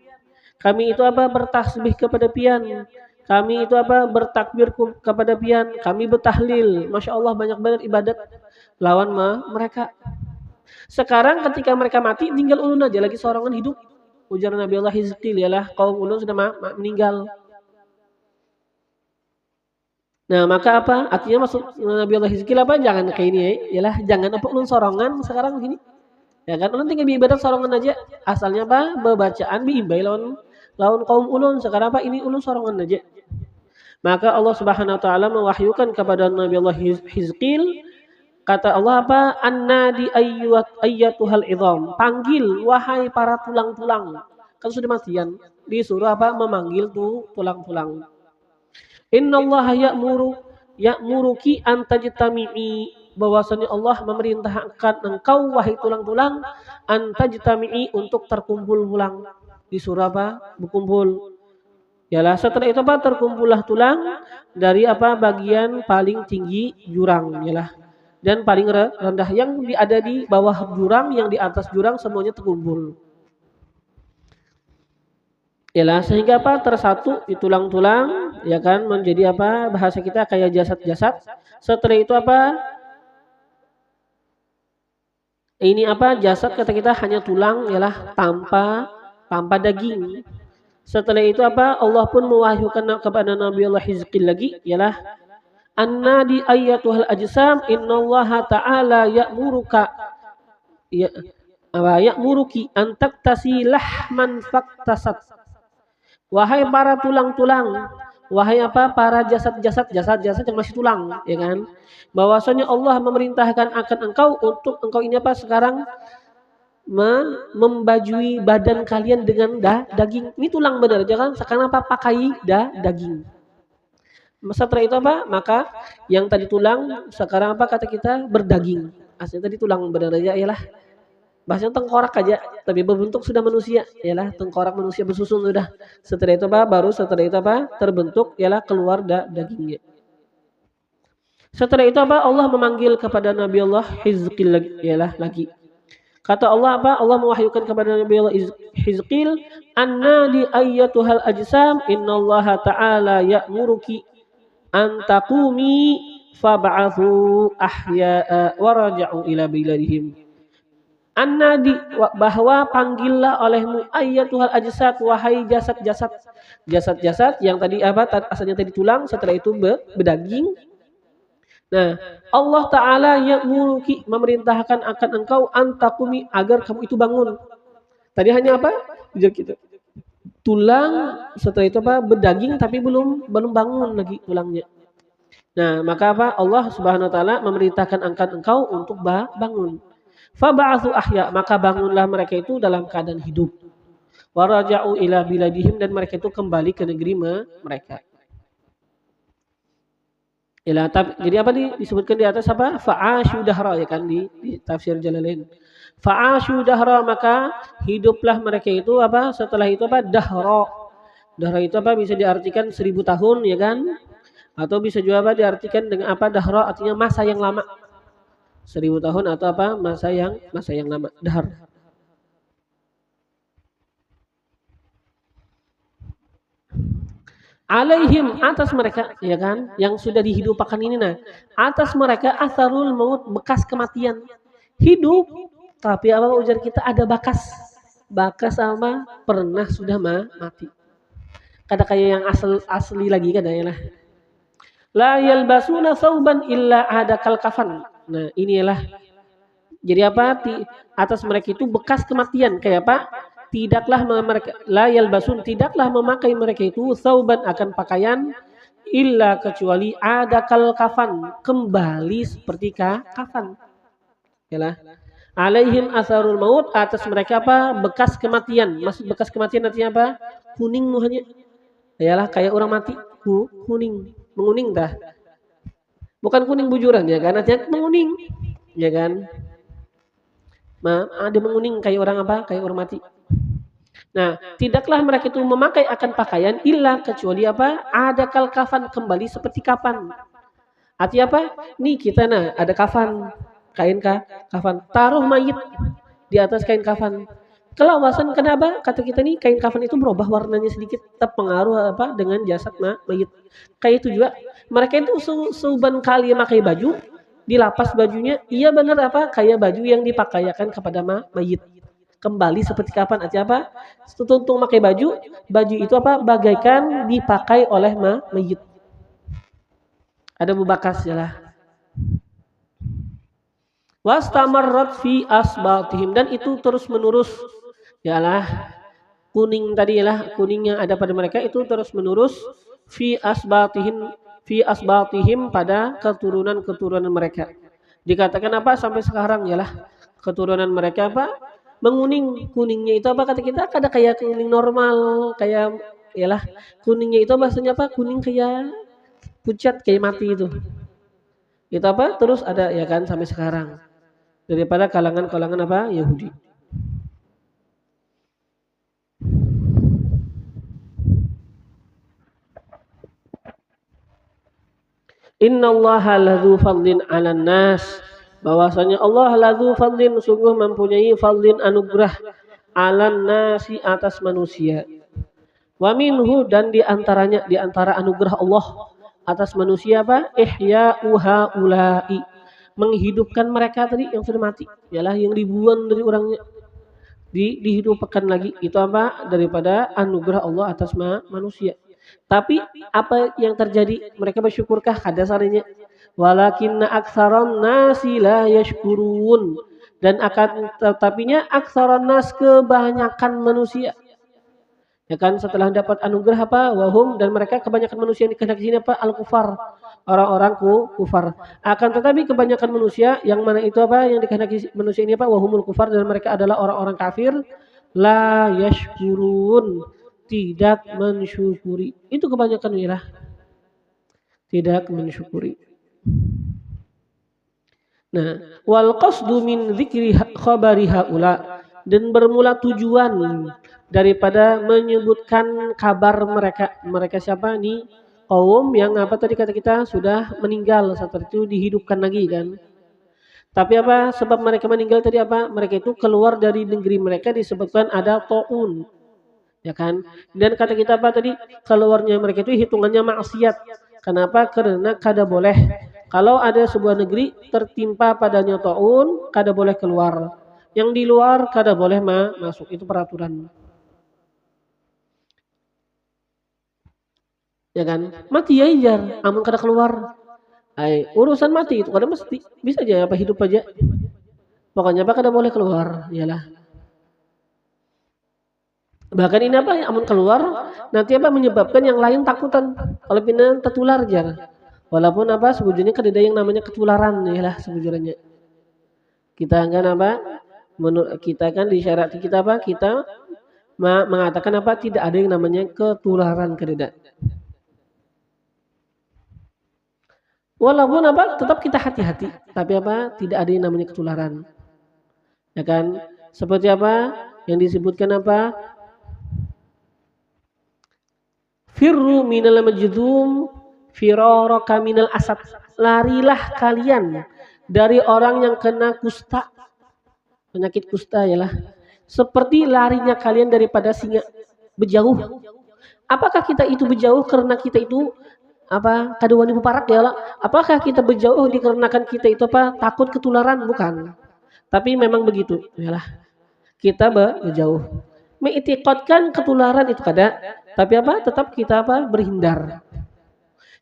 Kami itu apa? Bertasbih kepada pian. Kami itu apa? Bertakbir kepada pian. Kami bertahlil. Masya Allah banyak banget ibadat lawan mereka. Sekarang ketika mereka mati tinggal ulun aja lagi seorangan hidup. Ujar Nabi Allah Hizqil ialah kaum ulun sudah meninggal. Nah, maka apa? Artinya maksud Nabi Allah Hizqil apa? Jangan kayak ini ya. Yalah, jangan apa ulun sorongan sekarang begini. Ya kan ulun tinggal ibadat sorongan aja. Asalnya apa? Bacaan biimbai lawan kaum ulun. Sekarang apa? Ini ulun sorongan aja. Maka Allah Subhanahu wa taala mewahyukan kepada Nabi Allah Hizqil, kata Allah apa? Annadi ayyatuhal idham. Panggil wahai para tulang-tulang. Kan sudah matian. Disuruh apa? Memanggil tuh tulang-tulang. Innallaha ya'muruki an tajtami'i, bahwasanya Allah memerintahkan engkau wahai tulang-tulang an tajtami'i untuk terkumpul ulang. Disuruh apa? Berkumpul. Yalah setelah itu apa? Terkumpullah tulang dari apa? Bagian paling tinggi jurang, yalah. Dan paling rendah yang ada di bawah jurang, yang di atas jurang semuanya terkumpul. Yalah sehingga apa? Tersatu di tulang-tulang, ya kan, menjadi apa? Bahasa kita kayak jasad-jasad. Setelah itu apa? Ini apa? Jasad kata kita hanya tulang, yalah tanpa daging. Setelah itu apa? Allah pun mewahyukan kepada Nabi Allah Hizqil lagi, yalah annadi ayyatuhal ajsam innallaha ta'ala ya'muruki an taktasi lahman faktasat. Wahai para tulang-tulang, wahai apa? Para jasad yang masih tulang, ya kan? Bahwasanya Allah memerintahkan akan engkau untuk engkau ini apa? Sekarang membajui badan kalian dengan daging. Ini tulang benar, jangan sekarang apa? Pakai daging. Setelah itu apa? Maka yang tadi tulang sekarang apa kata kita? Berdaging. Aslinya tadi tulang benar aja, ialah bahasanya tengkorak aja, tapi berbentuk sudah manusia, ialah tengkorak manusia bersusun sudah. Setelah itu apa? Baru setelah itu apa? Terbentuk ialah keluar dagingnya. Setelah itu apa? Allah memanggil kepada Nabi Allah Hizqil lagi. Kata Allah apa? Allah mewahyukan kepada Nabi Allah Hizqil, "Annadi ayyatuhal ajsam, innallaha ta'ala ya'muruki an taqumi fab'athu ahya'a wa raja'u ila biladihim." Annadi, bahwa panggillah olehmu ayyatuhal ajsad, wahai jasad-jasad. Jasad-jasad yang tadi apa? Asalnya tadi tulang, setelah itu berdaging. Nah, Allah Ta'ala ya'muruki, memerintahkan akan engkau antakumi, agar kamu itu bangun. Tadi hanya apa? Gitu. Tulang, setelah itu apa? Berdaging tapi belum bangun lagi tulangnya. Nah, maka apa? Allah Subhanahu wa taala memerintahkan akan engkau untuk bangun. Fab'atsu ahya, maka bangunlah mereka itu dalam keadaan hidup. Wa raja'u ila biladihim, dan mereka itu kembali ke negeri mereka. Jadi apa disebutkan di atas apa? Fa'asyu dahra, ya kan, di tafsir Jalalain. Fa'asyu dahra, maka hiduplah mereka itu apa? Setelah itu apa? Dahra. Dahra itu apa? Bisa diartikan 1000 tahun, ya kan? Atau bisa juga apa? Diartikan dengan apa? Dahra artinya masa yang lama. 1000 tahun atau apa? Masa yang lama. Dahar. Alaihim, atas mereka, ya kan, yang sudah dihidupkan ini, nah, atas mereka atharul maut, bekas kematian. Hidup, tapi apa ujar kita, ada bakas sama pernah sudah mati. Kada kayak yang asli lagi kada ya lah. La yalbasuna thawban illa adakal kafan. Nah, inilah. Jadi apa? Atas mereka itu bekas kematian, kayak apa? Tidaklah mereka la yalbasun, tidaklah memakai mereka itu sauban, akan pakaian, illa, kecuali ada kal kafan, kembali seperti kafan. Yalah. Alaihim asarul maut, atas mereka apa? Bekas kematian. Maksud bekas kematian artinya apa? Kuning muhanya. Yalah, kayak orang mati, kuning, menguning dah. Bukan kuning bujuran, ya kan? Artinya menguning, ya kan? Ada menguning kayak orang apa? Kayak orang mati. Nah, tidaklah mereka itu memakai akan pakaian illa, kecuali apa? Ada kal kafan, kembali seperti kafan. Artinya apa? Nih kita ada kafan, kain kafan, taruh mayit di atas kain kafan. Kelawasan kenapa? Kata kita nih, kain kafan itu berubah warnanya sedikit, terpengaruh apa? Dengan jasad mayit. Kayak itu juga, mereka itu seuban kali pakai baju, dilapas bajunya, iya benar apa? Kayak baju yang dipakaikan kepada mayit. Kembali seperti kapan, artinya apa? Tuntung pakai baju itu apa? Bagaikan dipakai oleh mayit. Ada bekas ya lah. Wastamarrat fi asbatihim, dan itu terus menerus, yalah, kuning tadi lah, kuning yang ada pada mereka itu terus menerus fi asbatihim pada keturunan mereka. Dikatakan apa? Sampai sekarang yalah, keturunan mereka apa? Menguning, kuningnya itu apa kata kita? Kada kayak kuning normal, kayak yalah, kuningnya itu bahasanya apa? Kuning kayak pucat, kayak mati itu. Itu apa? Terus ada ya kan sampai sekarang. Daripada kalangan apa? Yahudi. Innallaha ladzu fadlin 'alan nas, bahwasanya Allah ladzu fadlin, sungguh mempunyai fadlin, anugerah, 'alan nasi, atas manusia. Wa minhu, dan di antara anugerah Allah atas manusia apa? Ihya'u haula'i, menghidupkan mereka tadi yang sudah mati, ialah yang ribuan dari orangnya dihidupkan lagi. Itu apa? Daripada anugerah Allah atas manusia. Tapi apa yang terjadi? Mereka bersyukurkah? Kada sarinya. Walakinna aktsaran nasi la yashkurun, dan akan tetapinya aktsaran nas, kebanyakan manusia. Ya kan, setelah dapat anugerah apa? Wahum, dan mereka kebanyakan manusia yang dikehendaki sini apa? Al-kufar, orang-orang kufar. Akan tetapi kebanyakan manusia yang mana itu apa? Yang dikehendaki manusia ini apa? Wahumul kufar, dan mereka adalah orang-orang kafir. La yashkurun, tidak mensyukuri. Itu kebanyakan wilayah tidak mensyukuri. Nah, wal qasdu min dzikri khabari haula, dan bermula tujuan daripada menyebutkan kabar mereka. Mereka siapa nih? Kaum yang apa tadi kata kita sudah meninggal, setelah itu dihidupkan lagi kan. Tapi apa sebab mereka meninggal tadi apa? Mereka itu keluar dari negeri mereka disebabkan ada taun, ya kan? Dan kata kita apa tadi? Keluarnya mereka itu hitungannya maksiat. Kenapa? Karena kada boleh. Kalau ada sebuah negeri tertimpa padanya taun, kada boleh keluar. Yang di luar kada boleh masuk, itu peraturan. Ya kan? Mati ya ijar, amun kada keluar. Urusan mati itu kada mesti, bisa aja apa hidup aja. Pokoknya apa kada boleh keluar, iyalah. Bahkan ini apa amun keluar nanti apa menyebabkan yang lain takutan kalau pindah tertular jar. Walaupun apa sebujurnya kada ada yang namanya ketularan iyalah sebujurnya. Kita kan apa? Menurut kita kan di syarat kita apa? Kita mengatakan apa? Tidak ada yang namanya ketularan kada. Walaupun apa tetap kita hati-hati, tapi apa tidak ada yang namanya ketularan. Ya kan? Seperti apa yang disebutkan apa? Firru minal majdum firaraka minal asad. Larilah kalian dari orang yang kena kusta. Penyakit kusta ialah seperti larinya kalian daripada singa berjauh. Apakah kita itu berjauh karena kita itu apa kaduan ibu parak ya lah? Apakah kita berjauh dikarenakan kita itu apa takut ketularan? Bukan. Tapi memang begitu yalah. Kita berjauh. Mengiktikadkan ketularan itu kada, tapi apa tetap kita apa berhindar.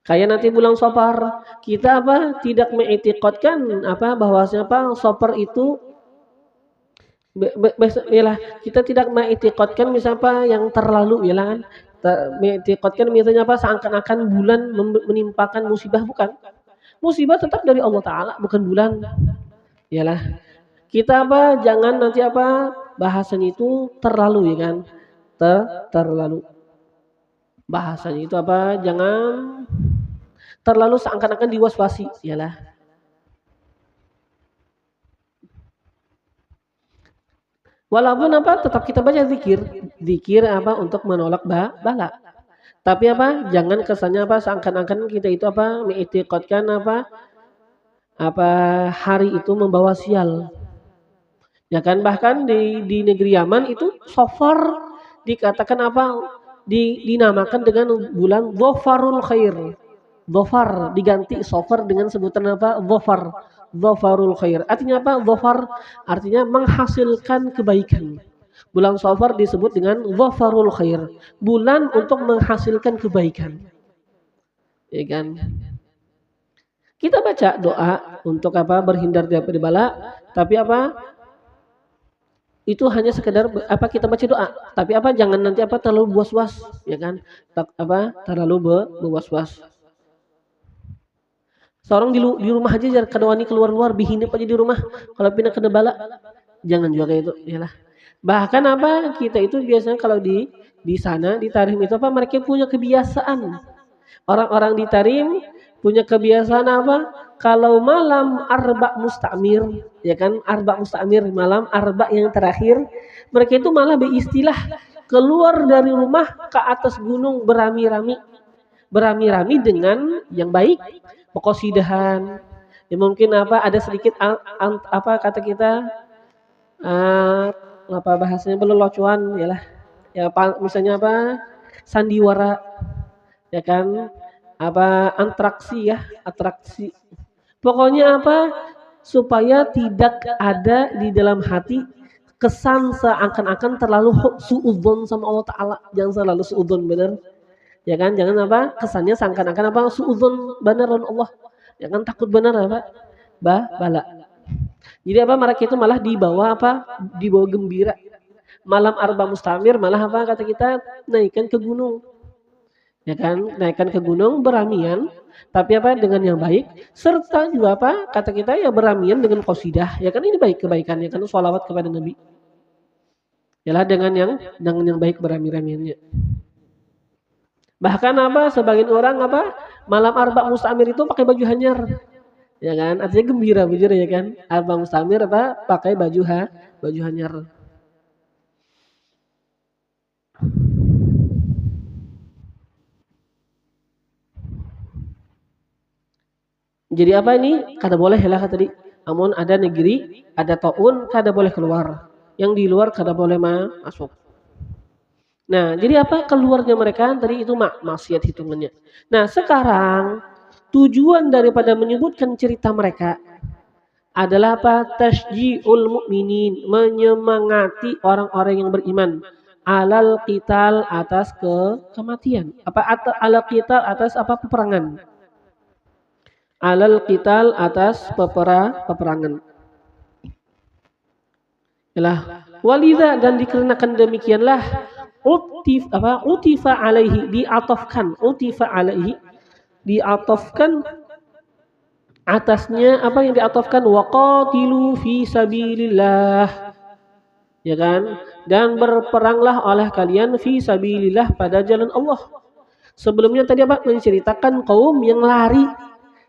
Kayak nanti bulan Safar, kita apa tidak mengiktikadkan apa bahwasanya apa Safar itu yalah kita tidak mengiktikadkan misalnya apa yang terlalu yalah kan. Mengiktikadkan misalnya apa seakan-akan bulan menimpakan musibah, bukan. Musibah tetap dari Allah Ta'ala, bukan bulan. Yalah. Kita apa jangan nanti apa bahasanya itu terlalu ya kan. Terlalu. Bahasanya itu apa jangan terlalu seakan-akan diwaswasi yalah. Walaupun apa tetap kita baca zikir apa untuk menolak bala. Tapi apa jangan kesannya apa seakan-akan kita itu apa mengiktikadkan apa hari itu membawa sial. Ya kan bahkan di negeri Yaman itu Safar dikatakan apa dinamakan dengan bulan Dhafarul Khair. Dhafar diganti Safar dengan sebutan apa? Dhafarul Khair. Artinya apa? Dhafar artinya menghasilkan kebaikan. Bulan Safar disebut dengan Dhafarul Khair. Bulan untuk menghasilkan kebaikan. Ya kan? Kita baca doa untuk apa? Berhindar dari bala, tapi apa? Itu hanya sekedar apa kita baca doa, tapi apa jangan nanti apa terlalu was-was, ya kan? Terlalu was-was. Seorang di rumah aja jar kadawani keluar bihinip aja di rumah, kalau pindah ke bala jangan juga kayak itu, yalah. Bahkan apa kita itu biasanya kalau di sana di Tarim itu apa mereka punya kebiasaan. Orang-orang di Tarim punya kebiasaan apa? Kalau malam arba mustamir, ya kan? Arba mustamir malam arba yang terakhir, mereka itu malah beristilah keluar dari rumah ke atas gunung berami-rami dengan yang baik, qasidahan. Ya mungkin apa ada sedikit apa kata kita apa bahasanya belelocuan yalah. Ya misalnya apa sandiwara, ya kan? Apa atraksi. Pokoknya apa supaya tidak ada di dalam hati kesan seakan-akan terlalu suudzon sama Allah Ta'ala. Jangan selalu suudzon benar. Ya kan jangan apa kesannya seakan-akan apa suudzon benar Allah. Jangan takut benar apa bala. Jadi apa mereka itu malah dibawa gembira. Malam Arba Mustamir malah apa kata kita naikkan ke gunung. Ya kan naikkan ke gunung beramian tapi apa dengan yang baik serta juga apa kata kita ya beramian dengan qasidah, ya kan ini baik kebaikannya kan sholawat kepada Nabi yalah dengan yang baik berami-ramiannya. Bahkan apa sebagian orang apa malam Arba Mustamir itu pakai baju hanyar, Ya kan? Artinya gembira bujur ya kan? Abang Mustamir apa pakai baju hanyar. Jadi apa ini? Kada boleh lah tadi. Namun ada negeri, ada taun, kada boleh keluar. Yang di luar kada boleh masuk. Nah, jadi apa? Keluarnya mereka tadi itu maksiat hitungannya. Nah, sekarang tujuan daripada menyebutkan cerita mereka adalah apa? Tasji'ul mu'minin, menyemangati orang-orang yang beriman. Alal qital atas kematian. Alal qital atas apa? Peperangan. Alal qital atas peperangan. Yalah, walidha dan dikarenakan demikianlah utifa alaihi diatofkan atasnya apa yang diatofkan waqatilu fi sabilillah, ya kan, dan berperanglah oleh kalian fi sabilillah pada jalan Allah. Sebelumnya tadi apa menceritakan kaum yang lari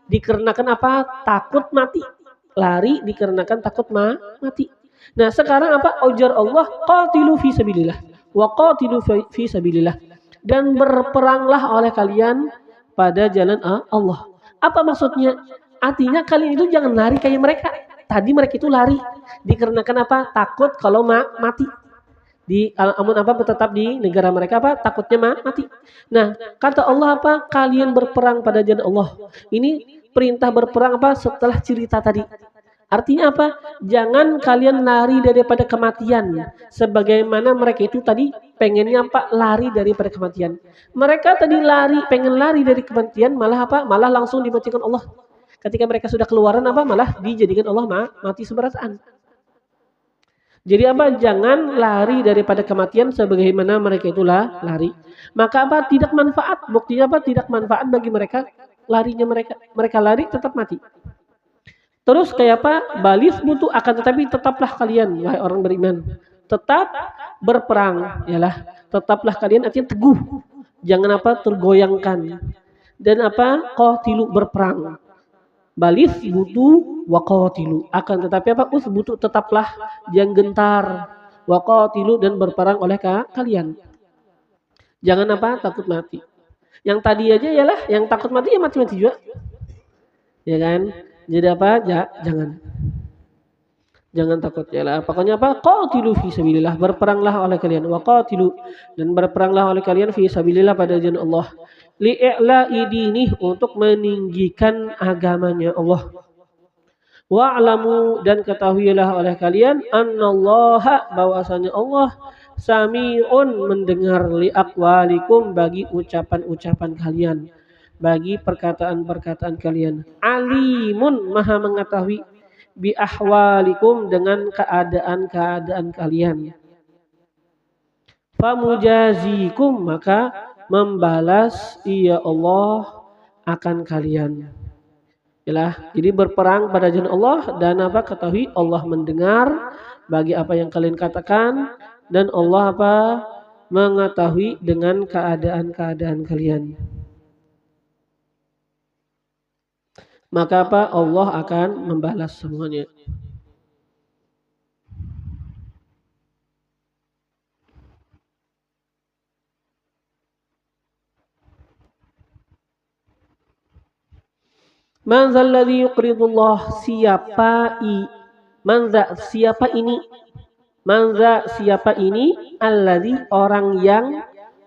dikarenakan apa? Takut mati. Lari dikarenakan takut mati. Nah, sekarang apa? Ujar Allah, qatilu fi sabilillah. Wa qatilu fi sabilillah. Dan berperanglah oleh kalian pada jalan Allah. Apa maksudnya? Artinya kalian itu jangan lari kayak mereka. Tadi mereka itu lari dikarenakan apa? Takut kalau mati. Tetap di negara mereka apa? Takutnya mati. Nah, kata Allah apa? Kalian berperang pada jalan Allah. Ini perintah berperang apa? Setelah cerita tadi. Artinya apa? Jangan kalian lari daripada kematian. Sebagaimana mereka itu tadi pengennya apa? Lari daripada kematian. Mereka tadi pengen lari dari kematian, malah apa? Malah langsung dimatikan Allah. Ketika mereka sudah keluaran apa? Malah dijadikan Allah mati seberataan. Jadi apa? Jangan lari daripada kematian sebagaimana mereka itulah lari. Maka apa? Tidak manfaat. Buktinya apa? Tidak manfaat bagi mereka larinya mereka. Mereka lari tetap mati. Terus kayak apa? Balis butuh akan tetapi tetaplah kalian wahai orang beriman. Tetap berperang, yalah. Tetaplah kalian artinya teguh. Jangan apa? Tergoyangkan. Dan apa? Qatilu berperang. Balis butuh waqatilu. Akan tetapi apa? Butuh tetaplah jangan gentar. Waqatilu dan berperang oleh kalian. Jangan apa? Takut mati. Yang tadi aja yalah, yang takut mati ya mati-mati juga. Ya kan? Jadi apa? Jangan takut yalah. Pokoknya apa? Qatilu fi sabilillah, berperanglah oleh kalian. Waqatilu dan berperanglah oleh kalian fi sabilillah pada jalan Allah. Li'la'i dinih untuk meninggikan agamanya Allah. Wa'lamu dan ketahuilah oleh kalian annallaha bahwasanya Allah sami'un mendengar liaqwalikum bagi ucapan-ucapan kalian, bagi perkataan-perkataan kalian. Alimun maha mengetahui bi ahwalikum dengan keadaan-keadaan kalian. Famujazikum maka membalas ia Allah akan kalian. Yalah, jadi berperang pada jalan Allah dan apa? Ketahui Allah mendengar bagi apa yang kalian katakan dan Allah apa? Mengetahui dengan keadaan-keadaan kalian. Maka apa? Allah akan membalas semuanya. Man zalladzi yuqridullah siapa ini alladzi orang yang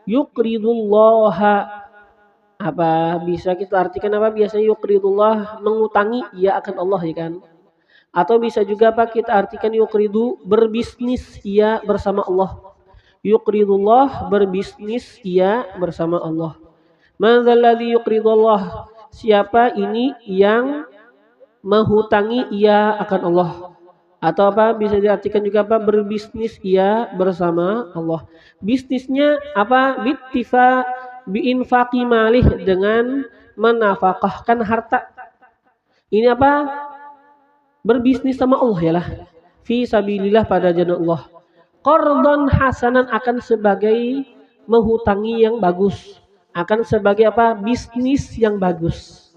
yuqridullaha apa bisa kita artikan apa biasanya yuqridullah mengutangi ia akan Allah ya kan, atau bisa juga apa kita artikan yuqridu berbisnis ia bersama Allah. Yuqridullah berbisnis ia bersama Allah. Man zalladzi yuqridullah siapa ini yang menghutangi ia akan Allah, atau apa bisa diartikan juga apa berbisnis ia bersama Allah. Bisnisnya apa? Biinfaqi malih dengan menafkahkan harta. Ini apa? Berbisnis sama Allah yalah. Fi sabilillah pada jalan Allah. Qardhan hasanan akan sebagai menghutangi yang bagus. Akan sebagai apa? Bisnis yang bagus.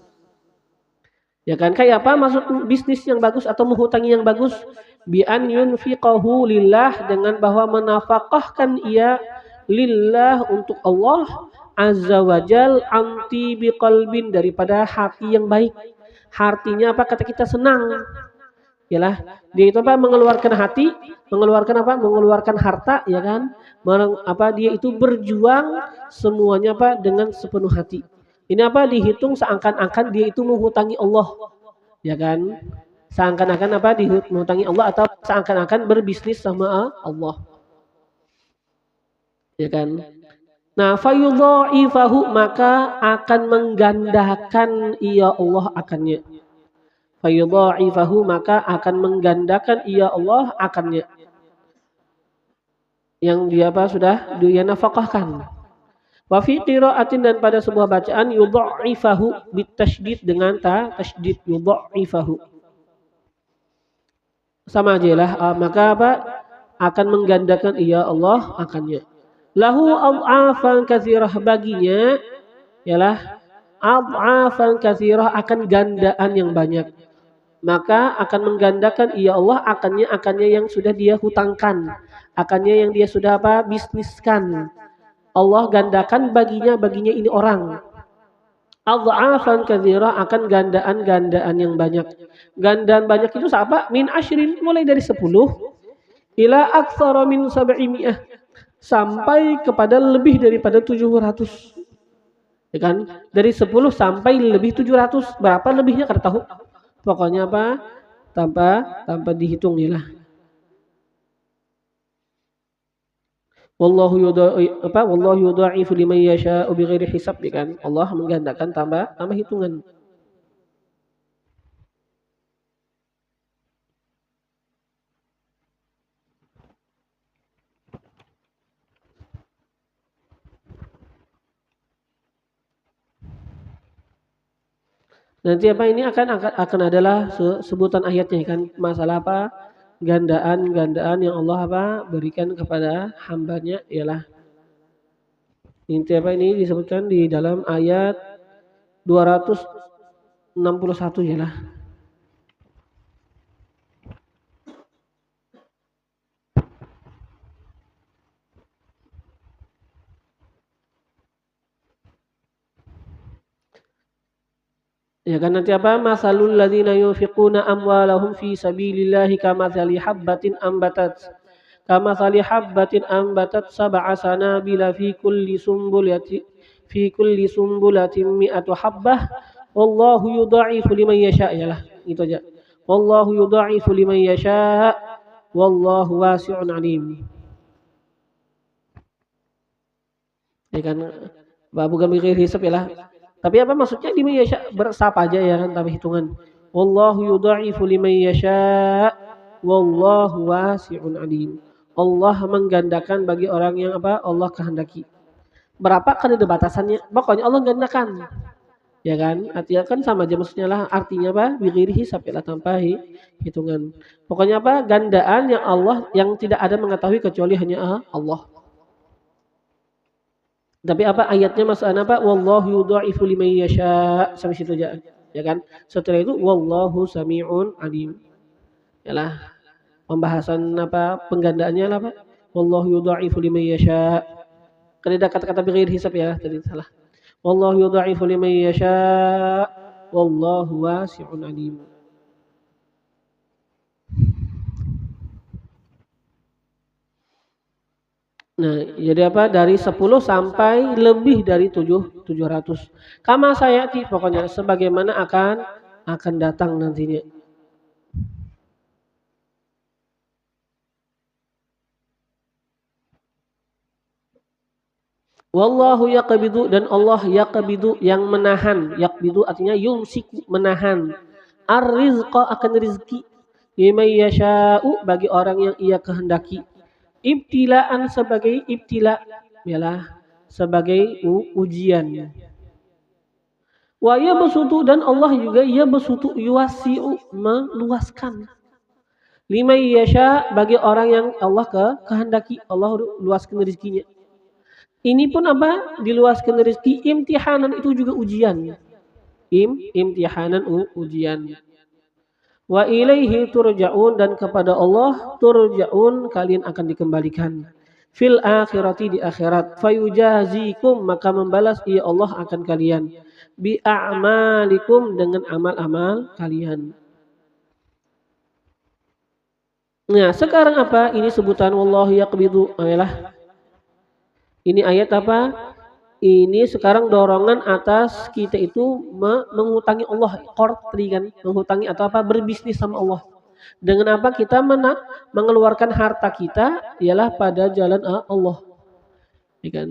Ya kan, kayak apa maksud bisnis yang bagus atau menghutangi yang bagus? Bi an yunfiqahu lillah, dengan bahwa menafkahkan ia lillah untuk Allah azza wajal, anti biqalbin, daripada hati yang baik. Artinya apa? Kata kita senang. Yalah, dia itu apa? Mengeluarkan hati, mengeluarkan apa? Mengeluarkan harta, ya kan? Dia itu berjuang semuanya apa? Dengan sepenuh hati. Ini apa? Dihitung seakan-akan dia itu menghutangi Allah, ya kan? Seakan-akan apa? Menghutangi Allah, atau seakan-akan berbisnis sama Allah, ya kan? Nah, fayudha'ifahu, maka akan menggandakan ia Allah akannya. Fayudha'ifahu, maka akan menggandakan ia Allah akannya. Yang dia apa? Sudah dia nafkahkan. Wa fi qira'atin, dan pada sebuah bacaan yudha'ifahu bitasydid, dengan tasydid yudha'ifahu. Sama aja lah, maka apa? Akan menggandakan ia Allah akannya. Lahu ad'afan katsirah, baginya ialah ad'afan katsirah, akan gandaan yang banyak. Maka akan menggandakan ia Allah akannya yang sudah dia hutangkan, akannya yang dia sudah apa? Bisniskan. Allah gandakan baginya ini orang. Adha'afan katsirah, akan gandaan yang banyak. Gandaan banyak itu apa? Min asyrin, mulai dari 10 ila aktsara min 700, sampai kepada lebih daripada 700. Ya kan? Dari 10 sampai lebih 700. Berapa lebihnya kada tahu. Pokoknya apa? Tanpa dihitung ya lah. Wallahu yudha'ifu liman yasha'u bighairi hisab, ya kan? Allah menggandakan tambah hitungan. Nanti apa ini akan adalah sebutan ayatnya, kan? Masalah apa? Gandaan yang Allah apa? Berikan kepada hambanya ialah. Inti apa ini disebutkan di dalam ayat 261 ialah. Ya kan, nanti apa? Masalul ladzina yunfiquna amwalahum fi sabilillahi kamatsali habbatin ambatat sab'a sanabila fi kulli sumbulatin mi'atu habbah wallahu yudha'ifu liman yasha. Yalah, itu aja. Wallahu yudha'ifu liman yasha wallahu wasi'un alim. Ya kan, bukan mikir hisab yalah. Tapi apa maksudnya liman yasha, bersapa aja ya kan, tapi hitungan. Wallahu yudha'ifu liman yasha wallahu wasi'un alim. Allah menggandakan bagi orang yang apa? Allah kehendaki. Berapa kan ada batasannya? Pokoknya Allah gandakan. Ya kan? Artinya kan sama aja maksudnya lah. Artinya apa? Bighairi hisab, ya, tanpa hitungan. Pokoknya apa? Gandaan yang Allah, yang tidak ada mengetahui kecuali hanya Allah. Tapi apa ayatnya maksudnya apa? Wallahu yudha'ifu liman yasha, sampai situ aja. Ya kan? Setelah itu wallahu sami'un alim. Yalah. Pembahasan apa? Penggandaannya lah, Pak. Wallahu yudha'ifu liman yasha. Kan ada kata-kata bighairi hisab ya, tadi salah. Wallahu yudha'ifu liman yasha wallahu wasi'un alim. Nah, jadi apa? Dari 10 sampai lebih dari 700. Kama sayati, pokoknya sebagaimana akan datang nantinya. Wallahu yaqbidu, dan Allah yaqbidu, yang menahan. Yaqbidu artinya yumsiku, menahan. Ar-rizqa, akan rizki. Liman yasha'u, bagi orang yang ia kehendaki. Ibtilaan, sebagai ibtila, yalah, sebagai ujian. Wa yabsutu, dan Allah juga yabsutu, yuwasi'u, meluaskan. Liman yasha, bagi orang yang Allah kehendaki, Allah luaskan rezekinya. Ini pun apa? Diluaskan rezeki, imtihanan, itu juga ujian. imtihanan ujian. Wa ilaihi turja'un, dan kepada Allah turja'un, kalian akan dikembalikan. Fil akhirati, di akhirat. Fayujazikum, maka membalas ia Allah akan kalian. Bi a'malikum, dengan amal-amal kalian. Nah, sekarang apa? Ini sebutan wallahu yaqbidu. Ayolah. Ini ayat apa? Ini sekarang dorongan atas kita itu menghutangi Allah, qardri kan, menghutangi atau apa, berbisnis sama Allah. Dengan apa kita mengeluarkan harta kita ialah pada jalan Allah. Ya kan?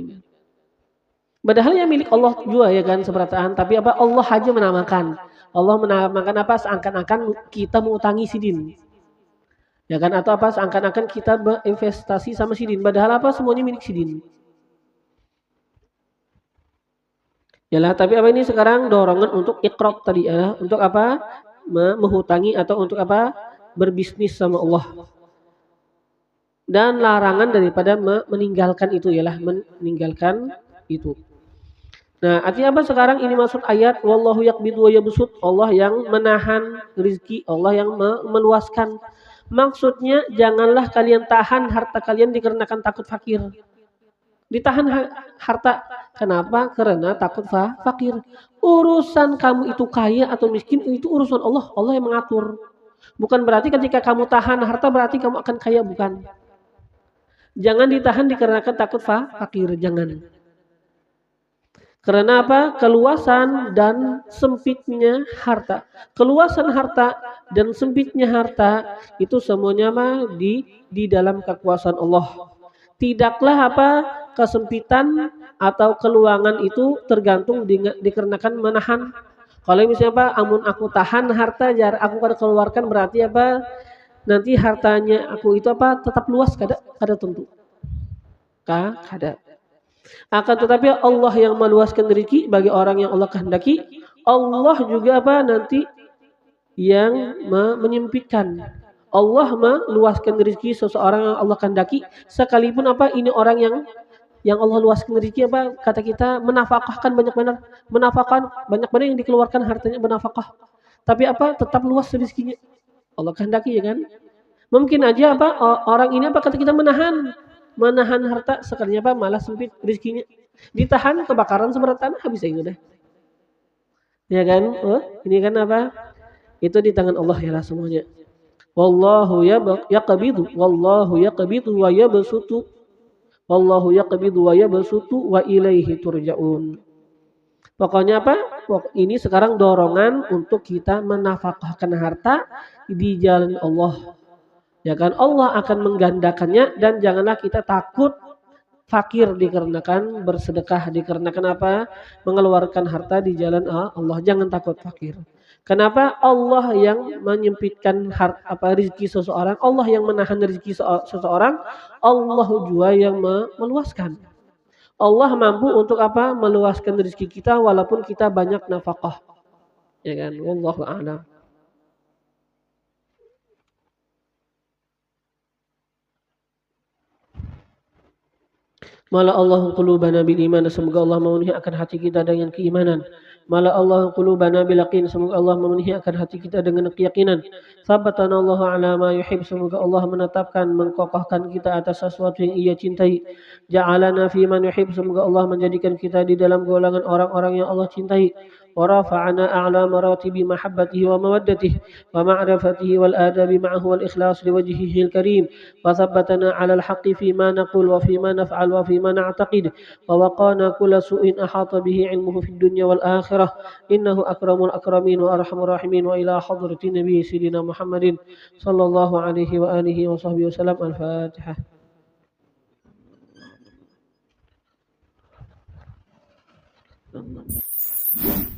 Padahal yang milik Allah juga ya kan seberataan, tapi apa, Allah aja menamakan. Allah menamakan apa, seakan-akan kita mengutangi sidin. Ya kan, atau apa, seakan-akan kita berinvestasi sama sidin. Padahal apa, semuanya milik sidin. Yalah, tapi apa ini sekarang dorongan untuk iqrab tadi ya, untuk apa? Menghutangi atau untuk apa? Berbisnis sama Allah. Dan larangan daripada meninggalkan itu ialah meninggalkan itu. Nah, artinya apa sekarang ini maksud ayat wallahu yaqbidu wa yabsut, Allah yang menahan rezeki, Allah yang meluaskan. Maksudnya janganlah kalian tahan harta kalian dikarenakan takut fakir. Ditahan harta. Kenapa? Karena takut fakir. Urusan kamu itu kaya atau miskin itu urusan Allah. Allah yang mengatur. Bukan berarti ketika kamu tahan harta berarti kamu akan kaya, bukan. Jangan ditahan dikarenakan takut fakir, jangan. Karena apa? Keluasan dan sempitnya harta. Keluasan harta dan sempitnya harta itu semuanya di dalam kekuasaan Allah. Tidaklah apa, kesempitan atau keluangan itu tergantung dikarenakan menahan. Kalau misalnya apa, amun aku tahan harta jar aku pada keluarkan berarti apa, nanti hartanya aku itu apa tetap luas, kada tentu. Kada. Akan tetapi Allah yang meluaskan rezeki bagi orang yang Allah kehendaki. Allah juga apa nanti yang menyempitkan. Allah meluaskan rezeki seseorang yang Allah kehendaki, sekalipun apa ini orang yang Allah luaskan rezeki apa kata kita menafkahkan banyak benar, menafkahkan banyak benar yang dikeluarkan hartanya menafkah. Tapi apa tetap luas rezekinya. Allah kehendaki ya kan. Mungkin aja apa orang ini apa kata kita menahan harta sekalinya apa malah sempit rezekinya. Ditahan kebakaran seberat tanah habis itu deh. Ya kan? Ini kan apa? Itu di tangan Allah ya lah semuanya. Wallahu yaqbidu wa yabsutu. Wallahu yaqbidu wa yabsutu wa ilaihi turja'un. Pokoknya apa? Ini sekarang dorongan untuk kita menafkahkan harta di jalan Allah. Ya kan? Allah akan menggandakannya dan janganlah kita takut fakir dikarenakan bersedekah, dikarenakan apa? Mengeluarkan harta di jalan Allah. Jangan takut fakir. Kenapa? Allah yang menyempitkan rezeki seseorang, Allah yang menahan rezeki seseorang, Allah juga yang meluaskan. Allah mampu untuk apa? Meluaskan rezeki kita walaupun kita banyak nafkah. Ya kan? Wallahu a'lam. Mala Allahu qulubana bil iman, semoga Allah memenuhi akan hati kita dengan keimanan. Mala Allah qulubana bil yaqin, semoga Allah memenuhi akan hati kita dengan keyakinan. Sabatana Allah ala ma yuhib, semoga Allah menetapkan mengkokohkan kita atas sesuatu yang Ia cintai. Ja'alana fi man yuhib, semoga Allah menjadikan kita di dalam golongan orang-orang yang Allah cintai. Wa rafa'ana a'la maratibi mahabbatihi wa mawaddatihi wa ma'rifatihi wal adabi ma'ahu wal ikhlas liwajhihi al-karim. Wa thabbatana 'ala al-haqqi fi ma naqul wa fi ma naf'al wa fi ma na'taqid. Wa waqana kulla su'in ahata bihi 'ilmuhu fid dunya wal akhirah. Innahu akramul akramin wa arhamur rahimin. Wa ila hadrati nabi sayyidina Muhammadin sallallahu alaihi wa alihi wa sahbihi wasallam. Al-Fatihah. Thank you.